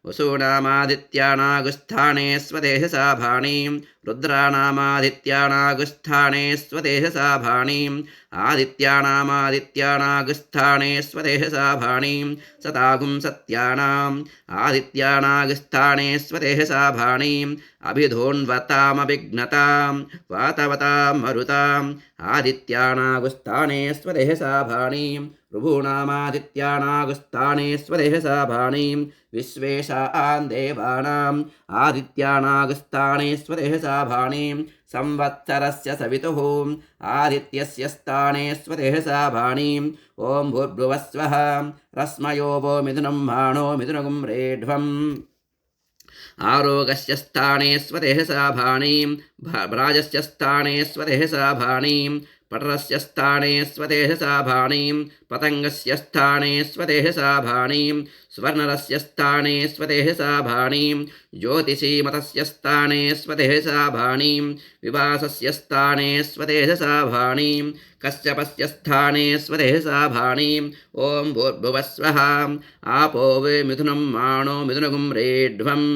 वसूनामादित्यानागुस्थाने स्वदेहसा भाणीं रुद्राणामादित्यानागुस्थाने स्वदेहसा भाणीं आदित्यानामादित्यानागुस्थाने स्वदेहसा भाणीं सतागुं सत्यानाम् आदित्यानागुस्थाने स्वदेहसा भाणीं अभिधोन्वतामभिघ्नतां वातवतां मरुताम् आदित्यानागुस्थाने स्वदेहसा भाणीं ऋभूणामादित्यानागुस्थाने स्वदेहसा भाणीं विश्वेशान् देवानाम् आदित्यानागुस्थाने स्वदेहसा भाणीं संवत्सरस्य सवितुः आदित्यस्य स्थाने स्वदेहसा भाणीं ॐ भूर्भुवस्वः रश्मयो वो मिथुनं माणो मिथुनगुं रेढ्वम् आरोगस्य स्थाने स्वदेहसा भाणीं भ्राजस्य स्थाने स्वदेहसा भाणीं पटरस्य स्थाने स्वदेहसा भाणीं पतङ्गस्य स्थाने स्वदेहसा भाणीं स्वर्णरस्य स्थाने स्वदेहसा भाणीं ज्योतिषीमतस्य स्थाने स्वदेहसा भाणीं विवासस्य स्थाने स्वदेहसा भाणीं कश्यपस्य स्थाने स्वदेहसा भाणीं ॐ भूर्भुवस्वः आपो वे मिथुनं माणो मिथुनगुं रेढ्वम्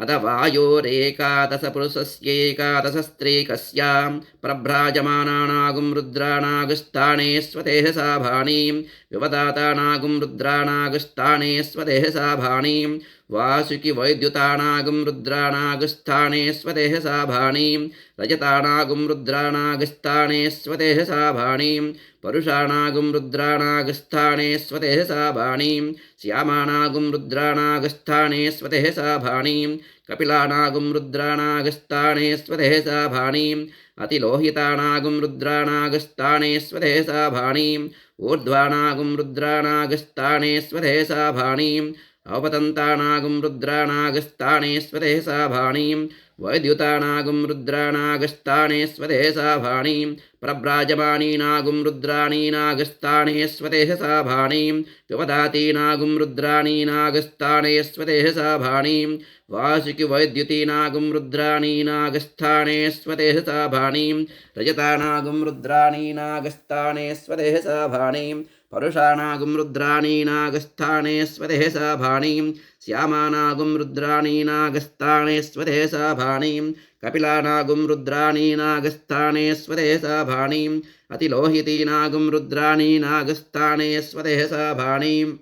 अथ वायोरेकादशपुरुषस्यैकादशस्त्रीकस्यां प्रभ्राजमानानागुं रुद्राणागुस्थाने स्वदेहसा भाणीं विवदातानागुं रुद्राणागुस्थाने स्वदेहसा भाणीं वासुकि वैद्युतानागुं रुद्राणागुस्थाने स्वदेहसा भाणीं रजतानागुं रुद्राणागुस्थाने स्वदेहसा भाणीं परुषाणागुं रुद्राणागुस्थाने स्वदेहसा भाणीं श्यामानागुं रुद्राणागुस्थाने स्वदेहसा भाणीं कपिलानागुं रुद्राणागुस्थाने स्वदेहसा भाणीं अतिलोहितानागुं रुद्राणागुस्थाने स्वदेहसा भाणीं ऊर्ध्वानागुं रुद्राणागुस्थाने स्वदेहसा भाणीं अवपतन्तानागुं रुद्राणागुस्थाने स्वदेहसा भाणीं वैद्युतानागुं रुद्राणागुस्थाने स्वदेहसा भाणीं प्रभ्राजमानीनागुं रुद्राणीनागुस्थाने स्वदेहसा भाणीं विवदातीनागुं रुद्राणीनागुस्थाने स्वदेहसा भाणीं वासुकि वैद्युतीनागुं रुद्राणीनागुस्थाने स्वदेहसा भाणीं रजतानागुं रुद्राणीनागुस्थाने स्वदेहसा भाणीं परुषाणागुं रुद्राणीनागुस्थाने स्वदेहसा भाणीं श्यामानागुं रुद्राणीनागुस्थाने स्वदेहसा भाणीं कपिलानागुं रुद्राणीनागुस्थाने स्वदेहसा भाणीं अतिलोहितीनागुं रुद्राणीनागुस्थाने स्वदेहसा भाणीं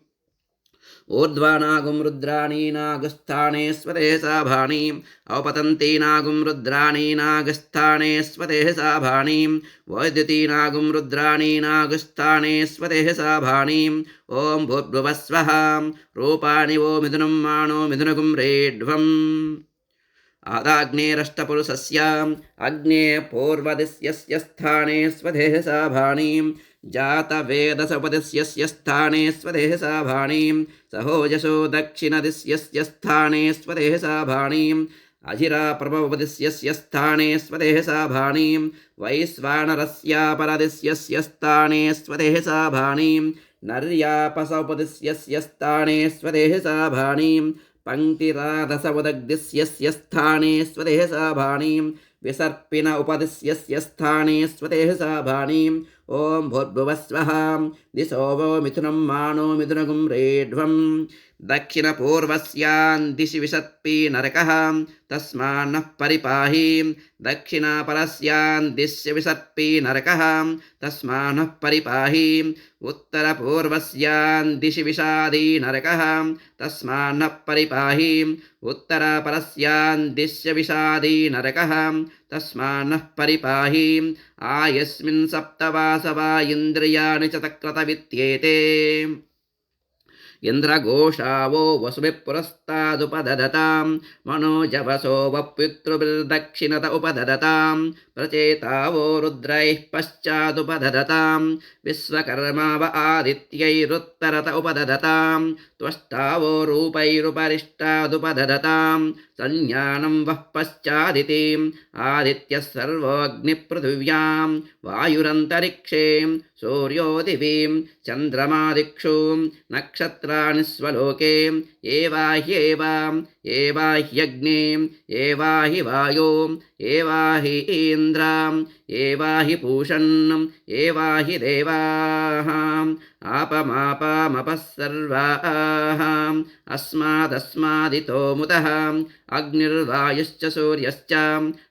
ऊर्ध्वानागुं रुद्राणीनागुस्थाने स्वदेहसा भाणीं अवपतन्तीनागुं रुद्राणीनागुस्थाने स्वदेहसा भाणीं वैद्युतीनागुं रुद्राणीनागुस्थाने स्वदेहसा भाणीं ॐ भूर्भुवस्वः रूपाणि वो मिथुनं माणो मिथुनगुं रेढ्वम् आदाग्नेरष्टपुरुषस्य अग्ने पूर्वदिश्यस्य स्थाने स्वदेहसा भाणीं जातवेदसोपदिश्यस्य स्थाने स्वदेहसा भाणीं सहोजसो दक्षिणदिश्यस्य स्थाने स्वदेहसा भाणीं अजिराप्रभवदिश्यस्य स्थाने स्वदेहसा भाणीं वैश्वानरस्यापरदिश्यस्य स्थाने स्वदेहसा भाणीं नर्यापसोपदिश्यस्य स्थाने स्वदेहसा भाणीं पङ्क्तिराधसवदग्दिश्यस्य स्थाने स्वदेहसा भाणीं विसर्पिन उपदिश्यस्य स्थाने स्वदेहसा भाणीं ॐ भूर्भुवस्वः दिशो वो मिथुनं माणो मिथुनगुं रेढ्वम् दक्षिणपूर्वस्यां दिशि विशत्पि नरकः तस्मान्नः परिपाहि दक्षिणापरस्यां दिशि विसर्पि नरकः तस्मान्नः परिपाहि उत्तरपूर्वस्यां दिशि विषादि नरकः तस्मान्नः परिपाहि उत्तरपरस्यां दिशि विषादि नरकः तस्मान्नः परिपाहि आयस्मिन् सप्तवासवा इन्द्रियाणि च तक्रतवित्येते इन्द्रघोषावो वसुभिः पुरस्तादुपददतां मनोजवसो वपितृभिर्दक्षिणत उपददतां प्रचेतावो रुद्रैः पश्चादुपददतां विश्वकर्मा व आदित्यैरुत्तरत उपददतां त्वष्टावो रूपैरुपरिष्टादुपददतां संज्ञानं वः पश्चादितिम् आदित्यः सर्वोऽग्निपृथिव्यां वायुरन्तरिक्षे सूर्यो दिवीं चन्द्रमादिक्षु नक्षत्राणि स्वलोके एवाह्यग्ने एवाहि वायो एवाहि इन्द्रां एवाहि पूषन् एवाहि देवाः आपमापामपः सर्वाः अस्मादस्मादितो मुतः अग्निर्वायुश्च सूर्यश्च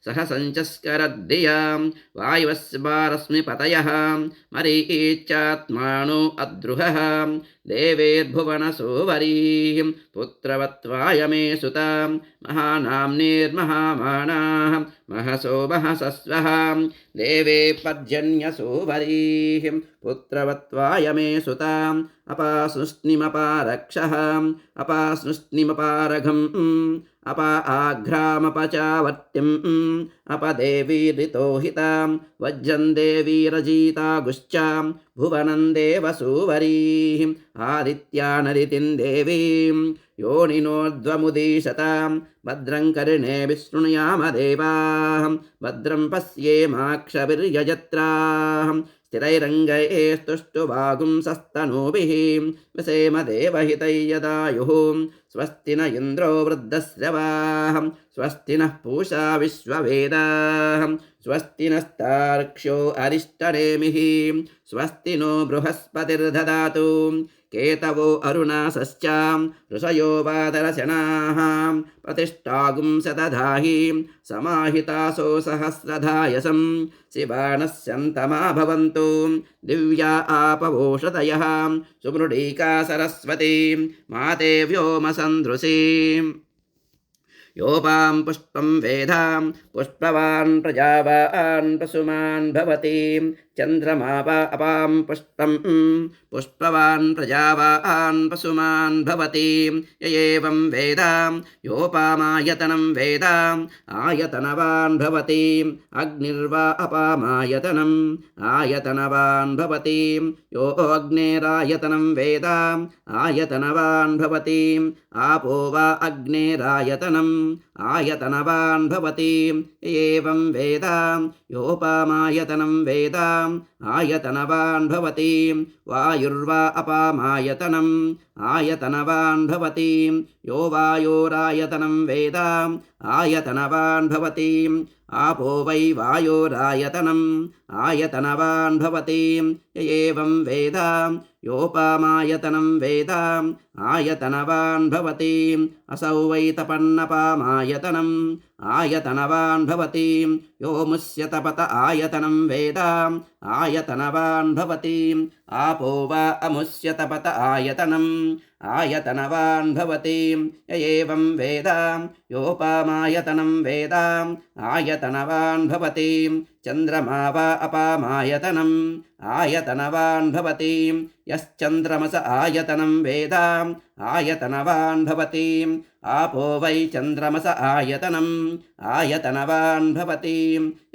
सह सञ्चस्करद्दियां वायुवस्मारश्मिपतयः मरीच्यात्मानो अद्रुहः देवेर्भुवनसोवरीः पुत्रवत्वायमे सुतां महानाम्नीर्महामानाः महसो महसस्वः देवे पर्जन्यसोवरीः पुत्रवत्वायमे सुताम् अपासृष्णिमपारक्षः अपासृष्णिमपारघम् अपा आघ्रामपचावर्तिम् अपदेवीरितोहितां वज्रं देवीरजितागुश्चां भुवनं देवसूवरीः आदित्यानरितिं देवीं योनिनोर्ध्वमुदीशतां भद्रं कर्णे विशृणुयाम देवाः भद्रं पश्येमाक्षभिर्यजत्राः स्थिरैरङ्गैस्तुष्टुवागुंसस्तनूभिः विसेम देवहितैयदायुः स्वस्ति न इन्द्रो वृद्धश्रवाः स्वस्ति नः पूषा विश्ववेदाः स्वस्ति नस्तार्क्ष्यो अरिष्टनेमिः स्वस्ति नो बृहस्पतिर्ददातु केतवो अरुणासश्चां ऋषयो वादरशनाः प्रतिष्ठागुंसदधाहि समाहितासो सहस्रधायसं शिवानस्यन्तमा भवन्तु दिव्या आपवोषधयः सुमृडीका सरस्वती माते व्योमसन्दृशी योपां पुष्पं वेदां पुष्पवान् प्रजावान् पशुमान् भवति चन्द्रमा वा अपां पुष्पं पुष्पवान् प्रजावान् पशुमान् भवति य एवं वेदां योपामायतनं वेदाम् आयतनवान् भवति अग्निर्वा अपामायतनम् आयतनवान् भवति यो अग्नेरायतनं वेदाम् आयतनवान् भवति आपो वा अग्नेरायतनम् आयतनवान् भवति एवं वेदां योपामायतनं वेदाम् आयतनवान् भवति वायुर्वा अपामायतनम् आयतनवान् भवति यो वायोरायतनं वेदाम् आयतनवान् भवति आपो वै वायोरायतनम् आयतनवान् भवति एवं वेदां योपामायतनं वेदाम् आयतनवान् भवति असौ वै तपन्नपामायतनम् आयतनवान् भवति यो मुष्यतपत आयतनं वेदाम् आयतनवान् भवति आपो वा अमुष्यतपत आयतनम् आयतनवान् भवति एवं वेदां योपामायतनं वेदाम् आयतनवान् भवति चन्द्रमा वा अपामायतनम् आयतनवान् भवति यश्चन्द्रमस आयतनं वेदाम् आयतनवान् भवति आपो वै चन्द्रमस आयतनम् आयतनवान् भवति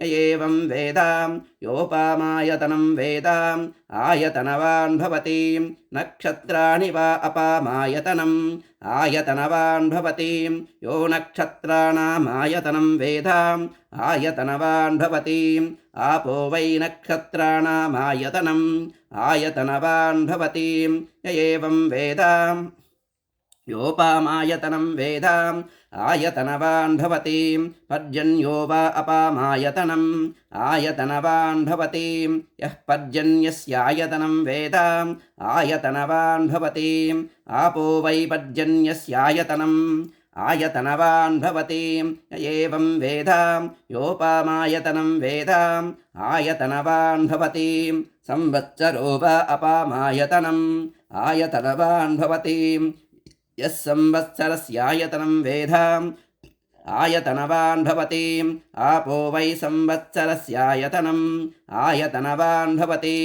एवं वेदां योपामायतनं वेदाम् आयतनवान् भवति नक्षत्राणि वा अपामायतनम् आयतनवान् भवति यो नक्षत्राणामायतनं वेदाम् आयतनवान् भवति आपो वै नक्षत्राणामायतनम् आयतनवान् भवति एवं वेदां योपामायतनं वेदाम् आयतनवान् भवति पर्जन्यो वा अपामायतनम् आयतनवान् भवति यः पर्जन्यस्यायतनं वेदाम् आयतनवान् भवति आपो वै पर्जन्यस्यायतनम् आयतनवान् भवति एवं वेदां योपामायतनं वेदाम् आयतनवान् भवति संवत्सरो वा अपामायतनम् आयतनवान् भवति यः संवत्सरस्यायतनं वेदाम् आयतनवान् भवति आपो वै संवत्सरस्यायतनम् आयतनवान् भवति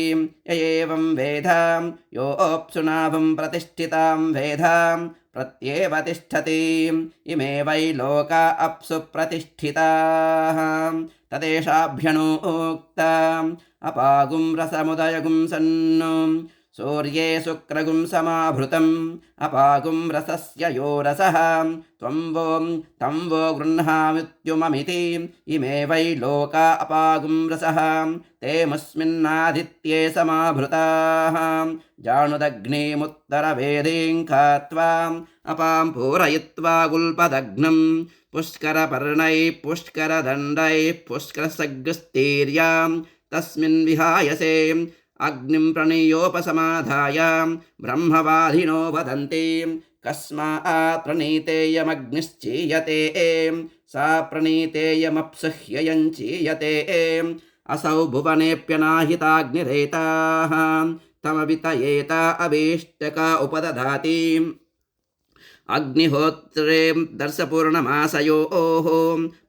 एवं वेदां योऽप्सुनाभं प्रतिष्ठितां वेदां प्रत्येव तिष्ठति इमे वै लोका अप्सु प्रतिष्ठिताः तदेशाभ्यणोक्ताम् अपागुं रसमुदयगुं सन्नु सूर्ये शुक्रगुं समाभृतम् अपागुं रसस्य यो रसः त्वं वो गृह्णामित्युममिति इमे वै लोका अपागुं रसः ते मुस्मिन्नादित्ये समाभृताः जानुदग्निमुत्तरवेदीं खात्वा अपां पूरयित्वा गुल्पदग्नं पुष्करपर्णैः पुष्करदण्डैः पुष्करसग्रस्तीर्यां तस्मिन् विहायसे अग्निं प्रणीयोपसमाधाय ब्रह्मवादिनो वदन्ति कस्मात् प्रणीतेयमग्निश्चीयते सा प्रणीतेयमप्सह्ययञ्चीयते असौ भुवनेऽप्यनाहिताग्निरेताः तमवितयेत अभीष्टक उपदधाति अग्निहोत्रे दर्शपूर्णमासयोः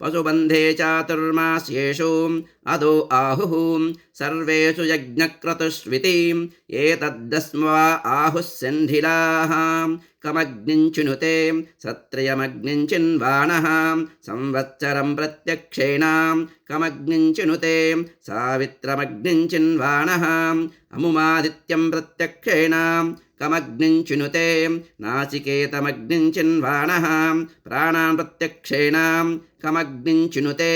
पशुबन्धे चातुर्मास्येषु अदो आहुः सर्वेषु यज्ञक्रतुष्विति एतद्दस्म्वा आहुः सन्धिलाः कमग्निञ्चिनुते सत्रयमग्निञ्चिन्वाणः संवत्सरं प्रत्यक्षेण कमग्निञ्चिनुते सावित्रमग्निञ्चिन्वाणः अमुमादित्यं प्रत्यक्षेण कमग्निञ्चिनुते नासिकेतमग्निञ्चिन्वाणः प्राणान् प्रत्यक्षेण कमग्निञ्चिनुते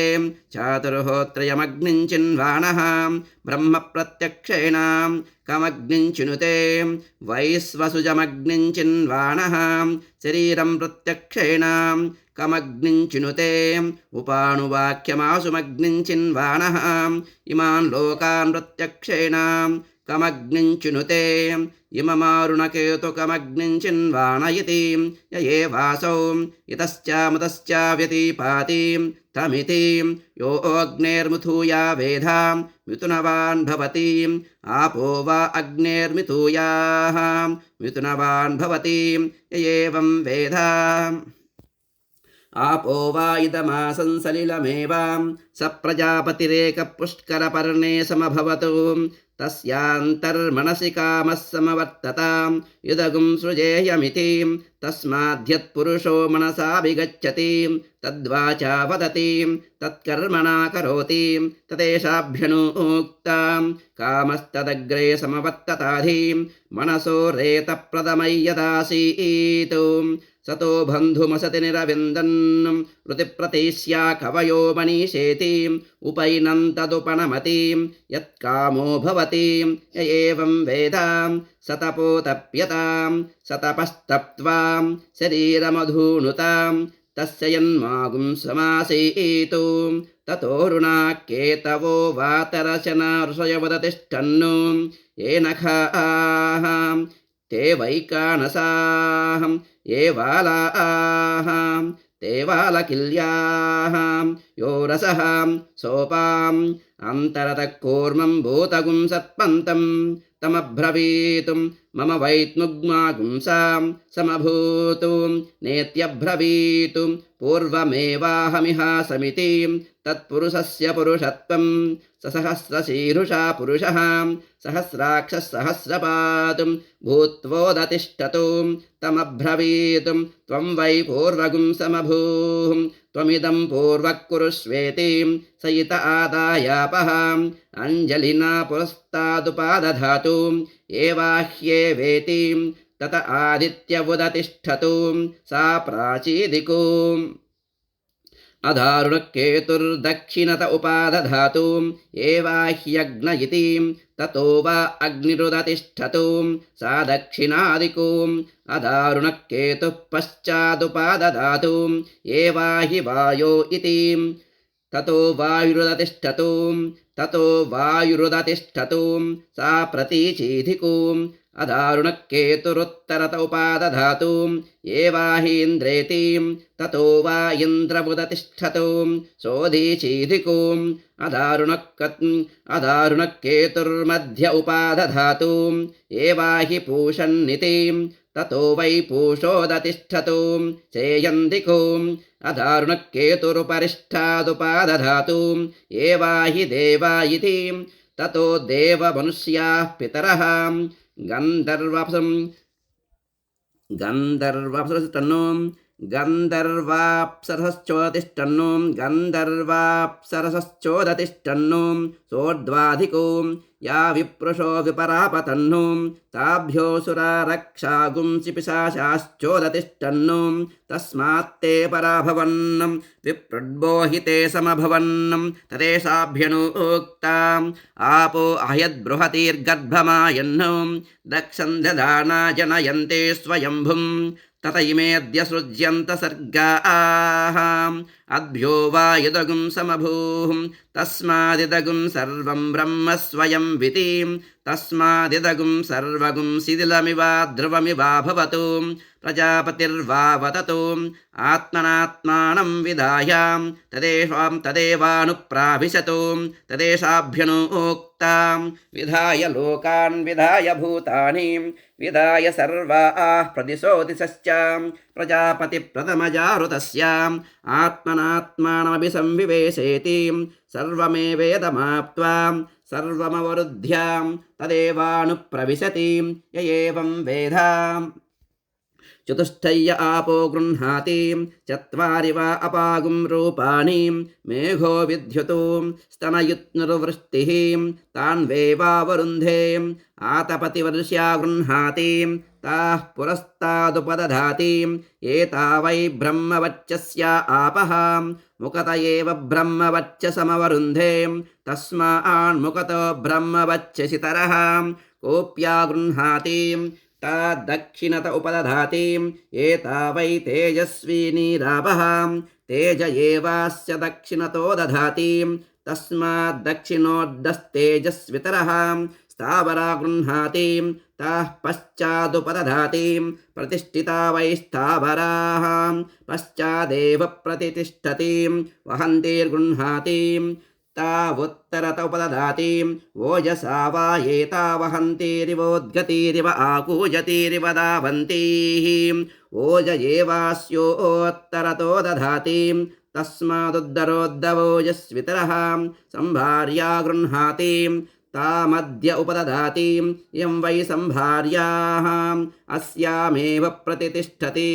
चातुर्होत्रयमग्निञ्चिन्वाणः ब्रह्म प्रत्यक्षेण कमग्निञ्चिनुते वैश्वसुजमग्निञ्चिन्वाणः शरीरं प्रत्यक्षेण कमग्निञ्चिनुते उपाणुवाक्यमासुमग्निञ्चिन्वाणः इमान् लोकान् प्रत्यक्षेण कमग्निञ्चिनुते इममारुणकेतुकमग्निञ्चिन्वाण इति य एवासौ इतश्चामुतश्च व्यतीपाति तमिति यो अग्नेर्मिथूया वेधा मिथुनवान् भवति आपो वा अग्नेर्मिथूयाः मिथुनवान् भवति य एवं वेधा आपो वा इदमासंसलिलमेव स प्रजापतिरेकपुष्करपर्णे समभवतु तस्यान्तर्मनसि कामः समवर्तताम् इदगुं सृजेयमिति तस्माद्यत्पुरुषो मनसा विगच्छति तद्वाचा वदति तत्कर्मणा करोति तदेषाभ्यनुक्तां कामस्तदग्रे समवर्तताधि मनसो रेतप्रदमय्यदासीत् सतो बन्धुमसति निरविन्दन् ऋतिप्रतिस्या कवयो मनीषेति उपैनं तदुपनमति यत्कामो भवति य एवं वेदां सतपोतप्यतां सतपस्तप्त्वा शरीरमधूनुतां तस्य यन्मागुं समासीतु ततोरुणाकेतवो वातरचना ऋषयवदतिष्ठन्नु येन खाः ते वैकानसाः ये वालाः ते वालकिल्याः यो रसः सोपाम् अन्तरतः कूर्मं भूतगुं सत्पन्तं तमब्रवीतुं मम वैत्मुग्मागुंसां समभूतु नेत्यब्रवीतु पूर्वमेवाहमिहासमिति तत्पुरुषस्य पुरुषत्वं सहस्रशीर्षा पुरुषः सहस्राक्षः सहस्रपात् भूत्वोदतिष्ठतु तमब्रवीतु त्वं वै पूर्वगुं समभूः त्वमिदं पूर्वः कुरुष्वेति स इत आदायापः अञ्जलिना पुरस्तादुपादधातु एवाह्येवेति तत आदित्यवुदतिष्ठतु सा प्राचीदिको अधारुणकेतुर्दक्षिणत उपादधातु एवाह्यग्न इति ततो वा अग्निरुदतिष्ठतु सा दक्षिणादिको अधारुणकेतुः पश्चादुपादधातु एवाहि वायो इति ततो वायुरुदतिष्ठतु सा प्रतीचीधिको अधारुणकेतुरुत्तरत उपादधातु एवाहीन्द्रेति ततो वा इन्द्रमुदतिष्ठतु सोऽधीचीधिको अधारुणकेतुर्मध्य उपादधातु एवाहि पूषन्निति ततो वै पूषोदतिष्ठतु चेयन्दिको अधारुणकेतुरुपरिष्ठादुपादधातु एवाहि देवा इति ततो देवमनुष्याः पितरः गन्धर्वाप्सरसश्चोदिष्टन्नु सोऽर्ध्वाधिको या विप्रुषो विपरापतन्नु ताभ्योऽसुरा रक्षागुंसि पिशाचाश्चोदतिष्ठन्नु तस्मात्ते पराभवन् विप्रुड्बोहिते समभवन् तदेषाभ्यनुक्ताम् आपो अहयद्बृहतीर्गर्भमायन्नु दक्षन्ध्यदाना जनयन्ते स्वयम्भुम् तत इमेऽद्य सृज्यन्त सर्गाः अद्भ्यो वा इदगुं समभूः तस्मादिदगुं सर्वं ब्रह्म स्वयं विति तस्मादिदगुं सर्वगुं शिथिलमिव ध्रुवमिवा भवतु प्रजापतिर्वा वदतु आत्मनात्मानं विधाय तदेवानुप्राभिशतु तदेशाभ्यनोक्तां विधाय लोकान् विधाय भूतानि विधाय सर्वाः प्रदिशोदिशश्चां प्रजापतिप्रथमजारुतस्याम् आत्मनात्मानमभिसंविवेशेति सर्वमेवेदमाप्त्वा सर्वमवरुध्यां तदेवानुप्रविशति य एवं वेदाम् चतुष्टय्य आपो गृह्णाति चत्वारि वा अपागुं रूपाणि मेघो विद्युतुं स्तनयुत्नुर्वृष्टिः तान् वेवावरुन्धे आतपतिवर्ष्या गृह्णाति ताः पुरस्तादुपदधाति एता वै ब्रह्मवच्चस्य आपः मुकत एव ब्रह्मवच्चसमवरुन्धे तस्मान्मुकतो ब्रह्मवच्चसितरः कोऽप्या गृह्णाति ता दक्षिणत उपदधाति एता वै तेजस्विनीरापः तेज एवास्य दक्षिणतो दधाति तस्माद्दक्षिणोऽड्डस्तेजस्वितरः स्थावरा गृह्णाति ताः पश्चादुपदधाति प्रतिष्ठिता वै स्थावराः पश्चादेव प्रतिष्ठति वहन्तिर्गृह्णाति तावुत्तरत उपदधाति ओजसा वा एता वहन्तिरिवोद्गतिरिव आकूजतिरिव धावन्तीः ओज एवास्योत्तरतो दधाति तस्मादुद्धरोद्धवोजस्वितरः सम्भार्या गृह्णाति तामद्य उपदधाति यं वै सम्भार्याः अस्यामेव प्रतिष्ठति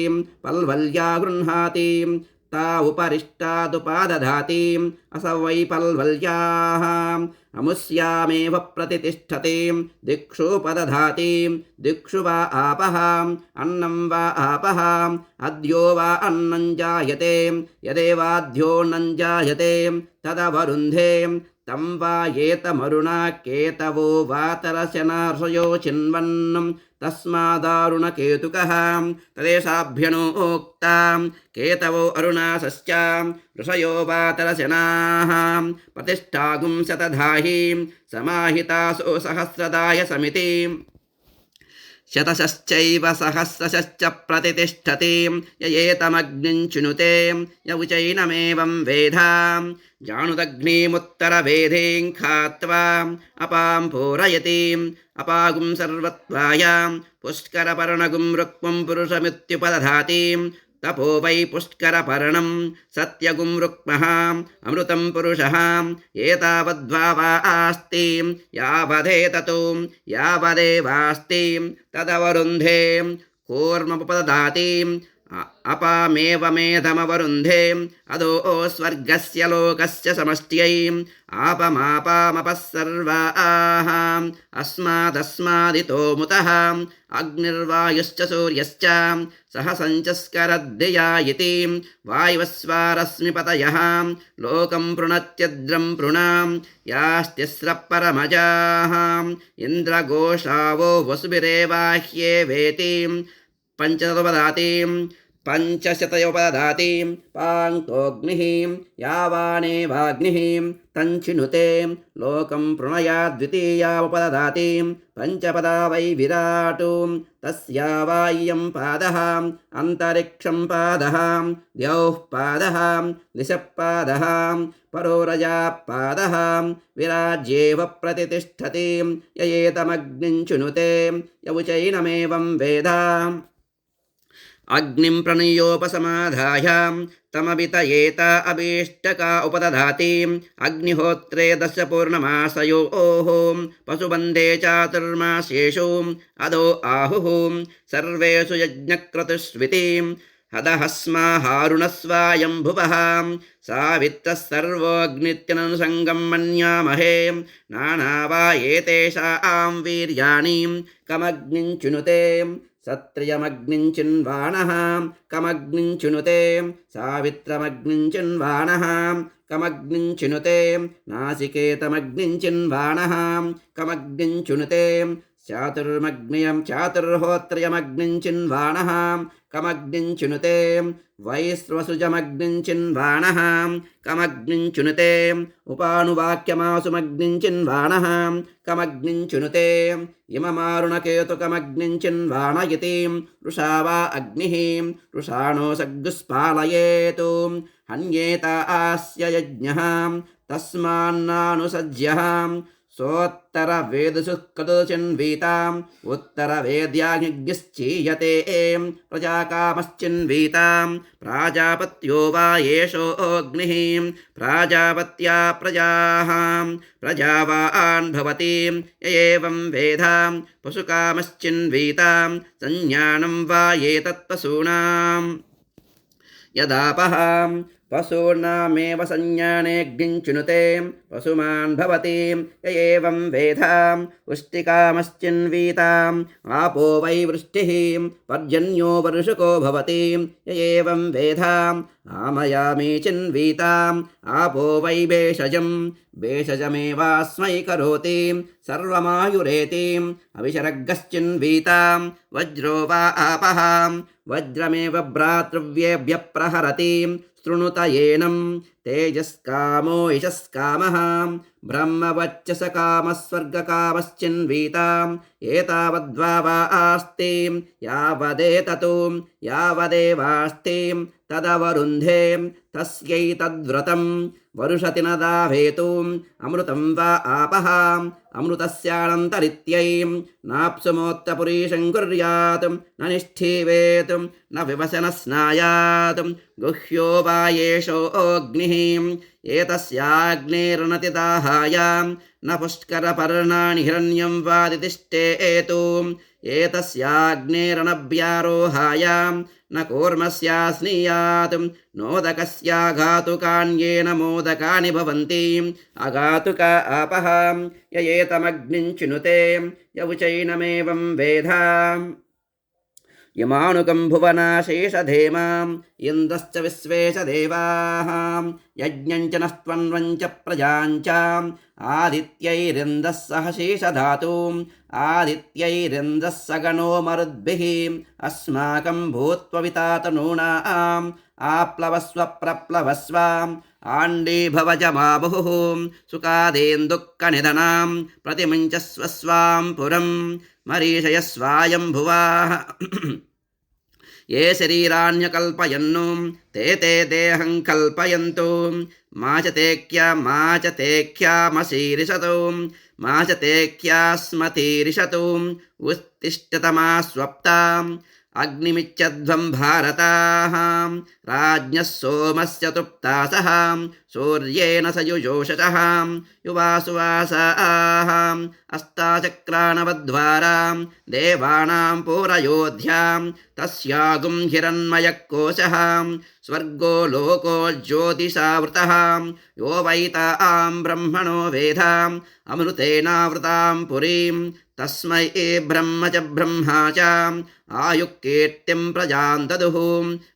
पल्वल्या गृह्णाति ता उपरिष्टादुपादधाति असौ वै पल्वल्याः अमुष्यामेव प्रतिष्ठति दिक्षुपदधाति दिक्षु वा आपः अन्नं वा आपः अद्यो वा अन्नं जायते यदेवाद्योऽन्नं जायते तदवरुन्धे तं वा एतमरुणा केतवो वातरशनार्षयो चिन्वन्नं तस्मादारुणकेतुकः तदेशाभ्यनोक्तां केतवो अरुणासश्चां ऋषयो वातरशनाः प्रतिष्ठागुं शतधाहि समाहितासो सहस्रदाय समिति शतशश्चैव सहस्रशश्च प्रतिष्ठति य एतमग्निं चिनुते य उचैनमेवं वेदां जानुदग्निमुत्तरवेदें खात्वा अपां पूरयति अपागुं सर्वत्वायां पुष्करपर्णगुं रुक्मं पुरुषमित्युपदधाति तपो वै पुष्करपर्णं सत्यगुं रुक्मः अमृतं पुरुषः एतावद्भावा आस्ति यावदेततो यावदेवास्ति तदवरुन्धे कूर्ममुपदधाति अपामेवमेधमवरुन्धे अदो स्वर्गस्य लोकस्य समष्ट्यै आपमापामपः सर्वाः अस्मादस्मादितो मुतः अग्निर्वायुश्च सूर्यश्च सह सञ्चस्करद्धिया इति वायुवस्वारश्मिपतयः लोकं पृणत्यद्रं पृणां यास्तिस्रः परमजाः इन्द्रघोषावो वसुभिरेवाह्येवेति पञ्चशतोपदधाति पञ्चशतयोपदधाति पाङ्क्तोऽग्निः यावानेवाग्निः तञ्चिनुते लोकं पृणयाद्वितीया उपदधाति पञ्चपदा वै विराटु तस्या वा इयं पादः अन्तरिक्षं पादः द्यौः पादः दिशः पादः परोरजा पादः विराज्येव प्रतिष्ठति य एतमग्निं चिनुते य उचैनमेवं वेद अग्निं प्रणयोपसमाधाय तमवितयेत अभीष्टका उपदधाति अग्निहोत्रे दश पूर्णमासयोः पशुबन्धे चातुर्मास्येषु अदो आहुः सर्वेषु यज्ञक्रतुष्विति हदहस्माहारुणस्वायम्भुवः सावित्रः सर्वोऽग्नित्यननुसङ्गं मन्यामहे नाना वा एतेषां वीर्याणि कमग्निं चिनुते सत्रियमग्निं चिन्वाणः कमग्निं चिनुते सावित्रमग्निं चिन्वाणः कमग्निं चिनुते नासिकेतमग्निं चिन्वाणः कमग्निं चिनुते చాతుర్మగ్నియం చాతుర్హోత్రయమగ్నిం చిన్వాణః కమగ్నిం చునుతే వైశ్వసుజమగ్నిం చిన్వాణః కమగ్నిం చునుతే ఉపానువాక్యమాసుమగ్నిం చిన్వాణః కమగ్నిం చునుతే ఇమమారుణకేతుకమగ్నిం చిన్వాణ ఇతి వృషా వా అగ్నిః వృషాణో సగ్గుస్పాలయేతు హన్యేత ఆస్య యజ్ఞః తస్మాన్నానుసజ్యః సోత్తరవేదసు కదచిన్వీతాం ఉత్తరవేద్యాగ్నిశ్చీయతే ప్రజాకామశ్చిన్వీతాం ప్రాజాపత్యో వా ఏషోऽగ్నిః ప్రాజాపత్యా ప్రజావాన్ భవతి య ఏవం వేద పశుకామశ్చిన్వీతాం సంజ్ఞానం వా ఏతత్పశూనాం యదాపః పశూనామేవ సంజ్ఞానేऽగ్నిం చునుతే పశుమాన్ భవతి య ఏవం వేద వృష్టికామశ్చిన్వీతాం ఆపో వై వృష్టిః పర్జన్యో వర్షుకో భవతి య ఏవం వేద ఆమయామి చిన్వీతాం ఆపో వై భేషజం భేషజమేవాస్మై కరోతి సర్వమాయురేతి అవిశరగ్గశ్చిన్వీతాం వజ్రో వా ఆపః వజ్రమేవ భ్రాతృవ్యేభ్యః ప్రహరతి శృణుత ఏనం తేజస్కామో యశస్కామః బ్రహ్మవచ్చసకామస్వర్గకామశ్చిన్వీతాం ఏతావద్వా వా ఆస్తి యావదేతతు యావదేవాస్తి తదవరుంధే తస్యైతద్వ్రతం వరుషతి న దావేతు అమృతం వా ఆపః అమృతస్యానంతరిత్యై నాప్సుమోత్తపురీషం కుర్యాత్ న నిష్ఠీవేత్ న వివసన స్నాయాత్ గుహ్యో వా ఏషోऽగ్నిః ఏతస్యాగ్నేర్నతి దాహాయ న పుష్కరపర్ణాని హిరణ్యం వా తిష్టేతు ఏతస్యాగ్నేరనభ్యారోహాయ న కూర్మస్యా స్నీయాత్ నోదకస్యాఘాతుకాన్యేన మోదకాని భవంతి అఘాతుక ఆపః య ఏతమగ్నిం చినుతే య ఉచైనమేవం వేద యమానుకం భువనాశేషధేమాం ఇంద్రశ్చ విశ్వేశ దేవాః యజ్ఞం చ నస్త్వన్వం చ ప్రజాం చ ఆదిత్యైరింద్రः సహ శేషధాతు ఆదిత్యైరింద్రः సగణో మరుద్భిః అస్మాకం భూత్వవితాతనూనాం ఆప్లవస్వ ప్రప్లవస్వ ఆండీభవజమాబుః సుకాదేందుఃఖనిధనాం ప్రతిముంచస్వ స్వాం పురం మరీషయస్వాయంభువాః ఏ శరీరాణ్యకల్పయన్ను తే తే దేహం కల్పయంతు మా చ తేఖ్యామశీరిషతు మా చ తేఖ్యాస్మతీరిషతు ఉత్తిష్టతమా స్వప్తాం అగ్నిమిచ్చధ్వం భారతాః రాజ్ఞः సోమస్య తృప్తాసః సూర్యేణ సయుజోషసః యువాసువాసాః అష్టాచక్రానవద్వారాం దేవానాం పూరయోధ్యాం తస్యాగుం హిరణ్మయః కోశః స్వర్గో లోకో జ్యోతిషావృతః యో వైతాం బ్రహ్మణో వేదాం అమృతేనావృతాం పురీం తస్మై బ్రహ్మ చ బ్రహ్మా చ ఆయుఃకీర్తిం ప్రజాం దదుః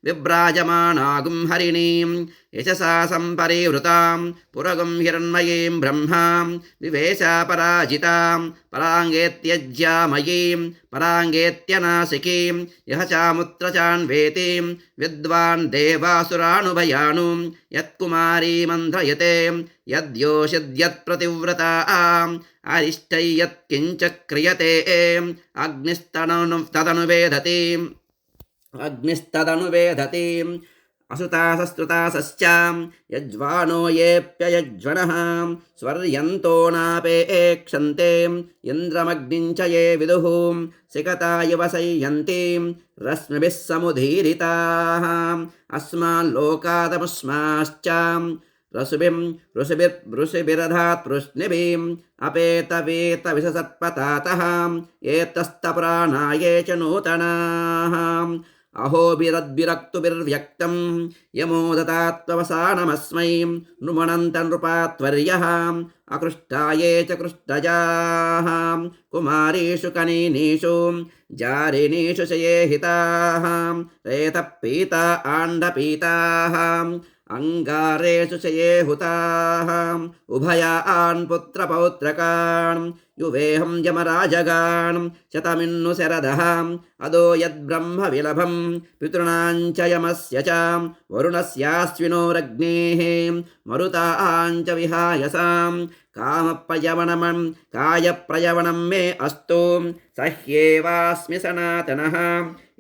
విభ్రాజమానాగుం హరిణీం యశసా సంపరివృతాం పురగుం హిరణ్మయీం బ్రహ్మాం వివేశా పరాజితాం పరాంగేత్యజ్యామయీం పరాంగేత్యనాసికీం యః చాముత్ర చాన్వేతిం విద్వాన్ దేవాసురానుభయాను యత్కుమారీమంధ్రయతే యద్యోషిద్యత్ప్రతివ్రతాం అరిష్టై యత్కించ క్రియతే అగ్నిస్తదనువేదతి అసుతాసస్తుతాసశ్చాం యజ్వానో యేప్యయజ్వనః స్వర్యంతో నాపేక్షంతే ఇంద్రమగ్నిం చ యే విదుః సికతా ఇవ సంయంతి రశ్మిభిः సముదీరితాః అస్మాల్లోకాదముష్మాశ్చ ఋషిభిరధాత్ వృష్ణిభిం అపేతవేత విససత్పతాతః ఏతస్తపురాణాయే చ నూతనాః అహోభిరద్విరక్తుభిర్వ్యక్తం యమోదతాత్వవసానమస్మై నృమణంత నృపాత్వర్యః అకృష్టాయే చ కృష్టజాః కుమారీషు కనీనీషు జారిణీషు శయే హితాః రేతపీతా ఆండపీతాః अंगारेषु शये हुताः उभयान् पुत्रपौत्रकान् युवेहं यमराजगान् शतमिन्नु शरदः अदो यद्ब्रह्म विलभं पितॄणां च यमस्य च वरुणस्याश्विनोरग्नेः मरुतां च विहायसां कायप्रयवणं मे अस्तु सह्येवास्मि सनातनः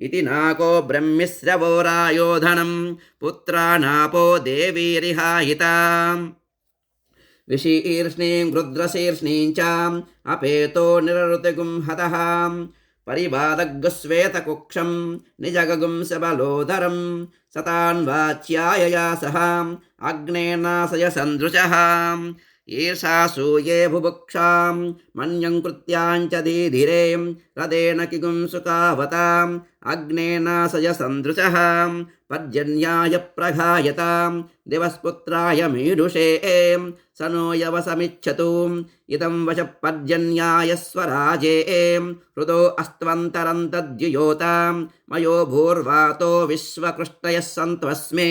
इति नाको ब्रह्मिश्रवो रायोधनं पुत्रानापो देवीरिहायिता विशीर्ष्णीं रुद्रशीर्ष्णीं च अपेतो निरृतिगुं हतः परिबाधग्श्वेतकुक्षं निजगगुं सबलोदरं सतान्वाच्यायया सह अग्नेनाशय सन्दृशः ईर्षासूये बुभुक्षां मन्यं कृत्यां च दीधिरे रदेन किगुं सुकावताम् अग्नेनाशय सन्दृशः पर्जन्याय प्रघायतां दिवस्पुत्राय मीढुषे स नो यवसमिच्छतु इदं वश पर्जन्याय स्वराजे हृदो अस्त्वन्तरं तद्युयोतां मयो भूर्वातो विश्वकृष्टयः सन्त्वस्मे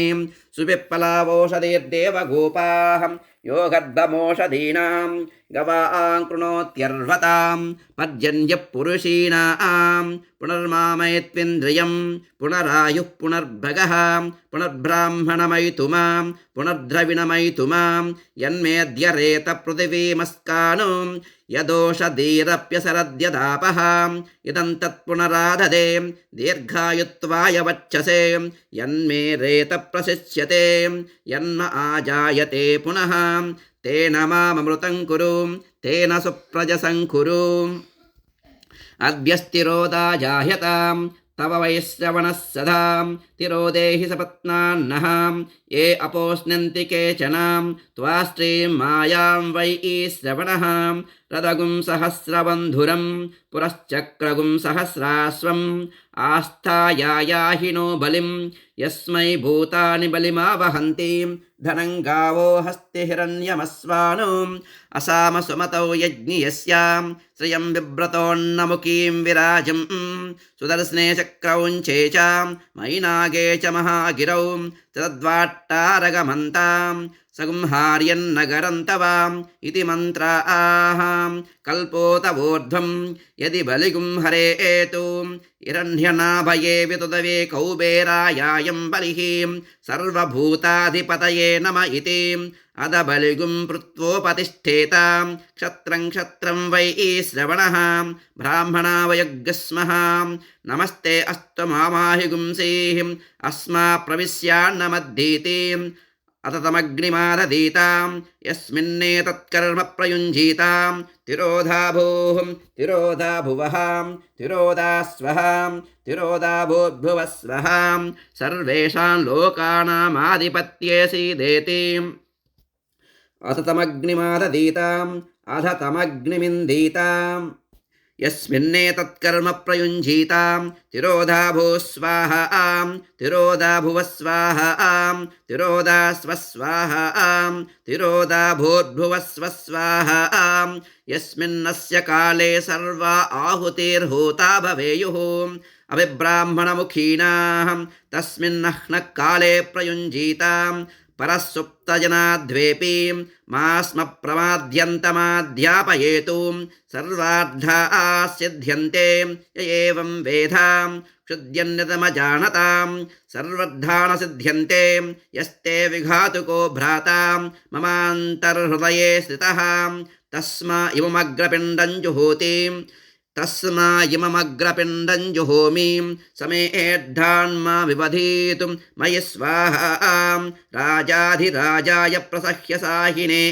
सुविप्पलावोषधीर्देवगोपाः यो गर्भमोषधीनां गवां कृणोत्यर्वतां पर्जन्यः पुरुषीणां पुनर्मामयत्विन्द्रियं पुनरायुः पुनर्भगः पुनर्ब्राह्मणमयितुमां पुनर्द्रविणमयितुमां यन्मेऽद्य पृथिवीमस्कानो यदोषधीरप्यसरद्यदापः इदं तत्पुनराधदे दीर्घायुत्वाय वक्षसे यन्मे रेत प्रशिष्यते यन्म आजायते पुनः तेन माममृतं कुरु तेन सुप्रजसं कुरु अद्यस्तिरोदा जाह्यतां तव वैश्रवणः सदा तिरोदेहि सपत्नान्नः ये अपोष्णन्ति केचनां त्वास्त्रीं मायां वै श्रवणः रदगुं सहस्रबन्धुरं पुरश्चक्रगुं सहस्राश्वम् आस्थायायाहिनो बलिं यस्मै भूतानि बलिमावहन्ति धनं गावो हस्ति हिरण्यमस्वानो असामसुमतौ यज्ञियस्यां श्रियं बिभ्रतोन्नमुखीं विराजं सुदर्शने चक्रौञ्चे च मैनागे च महागिरौ तद्वाट्टारगमन्तां सगुंहार्यन्नगरन्तवाम् इति मन्त्राः कल्पोतवोर्ध्वं यदि बलिगुं हरेतु हिरण्यनाभये वितुदवे कौबेरायायं बलिः सर्वभूताधिपतये नम इति अदबलिगुं पृत्वोपतिष्ठेतां क्षत्रं क्षत्रं वै श्रवणः ब्राह्मणा वयग्स्मः नमस्ते अस्तु मामाहिगुंसीः अस्मा प्रविश्यान्नमद्धीतिम् अततमग्निमादधीतां यस्मिन्नेतत्कर्म प्रयुञ्जीतां तिरोधा भूः तिरोधा भुवः तिरोधा स्वः तिरोधा भूर्भुवः स्वः सर्वेषां लोकानामाधिपत्ये सीदेति अततमग्निमादधीताम् अधतमग्निमिन्दीताम् यस्मिन्नेतत्कर्म प्रयुञ्जीतां तिरोधा भूः स्वाहा तिरोधा भुवः स्वाहा तिरोधा स्वः स्वाहा तिरोधा भूर्भुवः स्वः स्वाहा यस्मिन्नस्य काले सर्वा आहुतिर्हूता भवेयुः अभिब्राह्मणमुखीनां तस्मिन्नह्नः काले प्रयुञ्जीतां परस्सुप्तजनाद्वेपि मास्म प्रमाद्यन्तमाध्यापयेतु सर्वार्थाः सिद्ध्यन्ते य एवं वेदां क्षुद्यन्यतमजानतां सर्वर्थाः सिद्ध्यन्ते यस्ते विघातुको भ्राता ममान्तर्हृदये स्थितः तस्मा इममग्रपिण्डं जुहोति तस्मा इममग्रपिण्डं जुहोमि समेढ्ढान्मा विबधीतुं मयि स्वाहा राजाधिराजाय प्रसह्य साहिने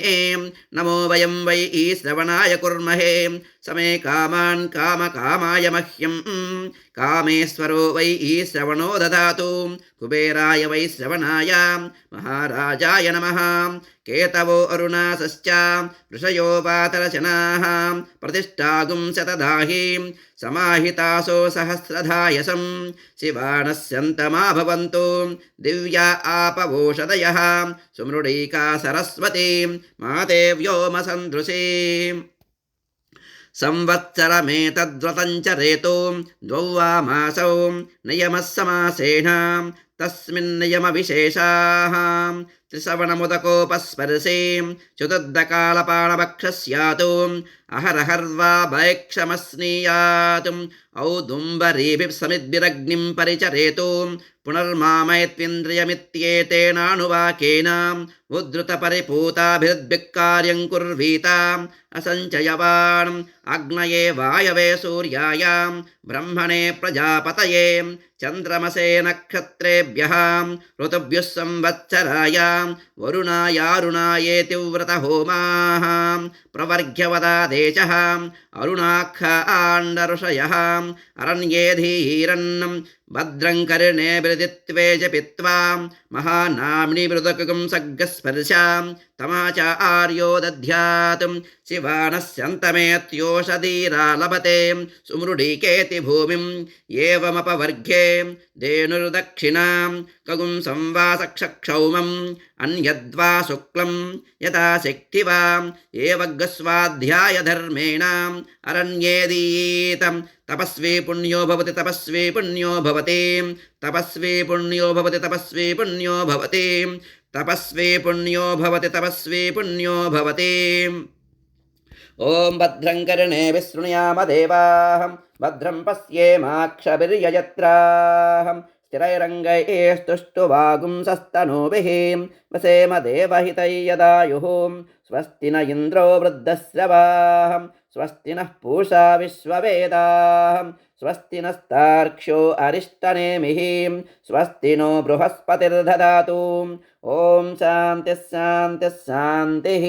नमो वयं वै श्रवणाय कुर्महे समे कामान् कामकामाय मह्यं कामेश्वरो वै श्रवणो ददातु कुबेराय वै श्रवणाय महाराजाय नमः केतवो अरुणासश्च ऋषयो वातरचनाः प्रतिष्ठागुं शतदाहि समाहितासो सहस्रधायसं शिवानस्यन्तमा भवन्तु दिव्या आपवोषधयः सुमृडीका सरस्वती माते व्योमसन्दृशी संवत्सरमेतद्व्रतं चरेतो द्वौ वा मासौ नियमः समासेन तस्मिन्नियमविशेषाः त्रिसवणमुदकोपस्पर्शे चतुर्दकालपाणभक्षस्यातु अहरहर्वा भैक्षमस्नीयात् औदुम्बरीभिः समिद्भिरग्निं परिचरेतु पुनर्मामयत्विन्द्रियमित्येतेनानुवाकेन उद्धृतपरिपूताभिर्द्भिक्कार्यं कुर्वीताम् असञ्चयवान् अग्नये वायवे सूर्याय ब्रह्मणे प्रजापतये चन्द्रमसे नक्षत्रेभ्यः ऋतुभ्यः संवत्सराय वरुणायारुणायेति व्रतहोमाः प्रवर्घ्यवदादेशः अरुणाक्षाण्डऋषयः अरण्ये धीरन्नं भद्रं कर्णेभिर्दित्वे च पित्वा महानाम्नि मृदकुं सग्गस्पर्शां तमाच आर्यो दध्यात् शिवानस्यन्तमेत्योषधीरा लभते सुमृडीकेति भूमिम् एवमपवर्घ्ये धेनुर्दक्षिणां कगुं संवासक्षक्षौमम् अन्यद्वा शुक्लं यथा शक्तिवा एवग्स्वाध्यायधर्मेण अरण्येदीतं तपस्वी पुण्यो भवति तपस्वी पुण्यो भवति तपस्वी पुण्यो भवति तपस्वी पुण्यो भवति तपस्वी पुण्यो भवति तपस्वी पुण्यो भवति। ॐ भद्रं कर्णेभिः शृणुयाम देवाः भद्रं पश्येमाक्षभिर्यजत्राः स्थिरैरङ्गैस्तुष्टुवागुंसस्तनूभिः वसेम देवहितैयदायुः स्वस्ति न इन्द्रो वृद्धश्रवाः स्वस्ति नः पूषा विश्ववेदाः स्वस्ति नस्तार्क्ष्यो अरिष्टनेमिः स्वस्ति नो बृहस्पतिर्दधातु। ॐ शान्तिः शान्तिः शान्तिः।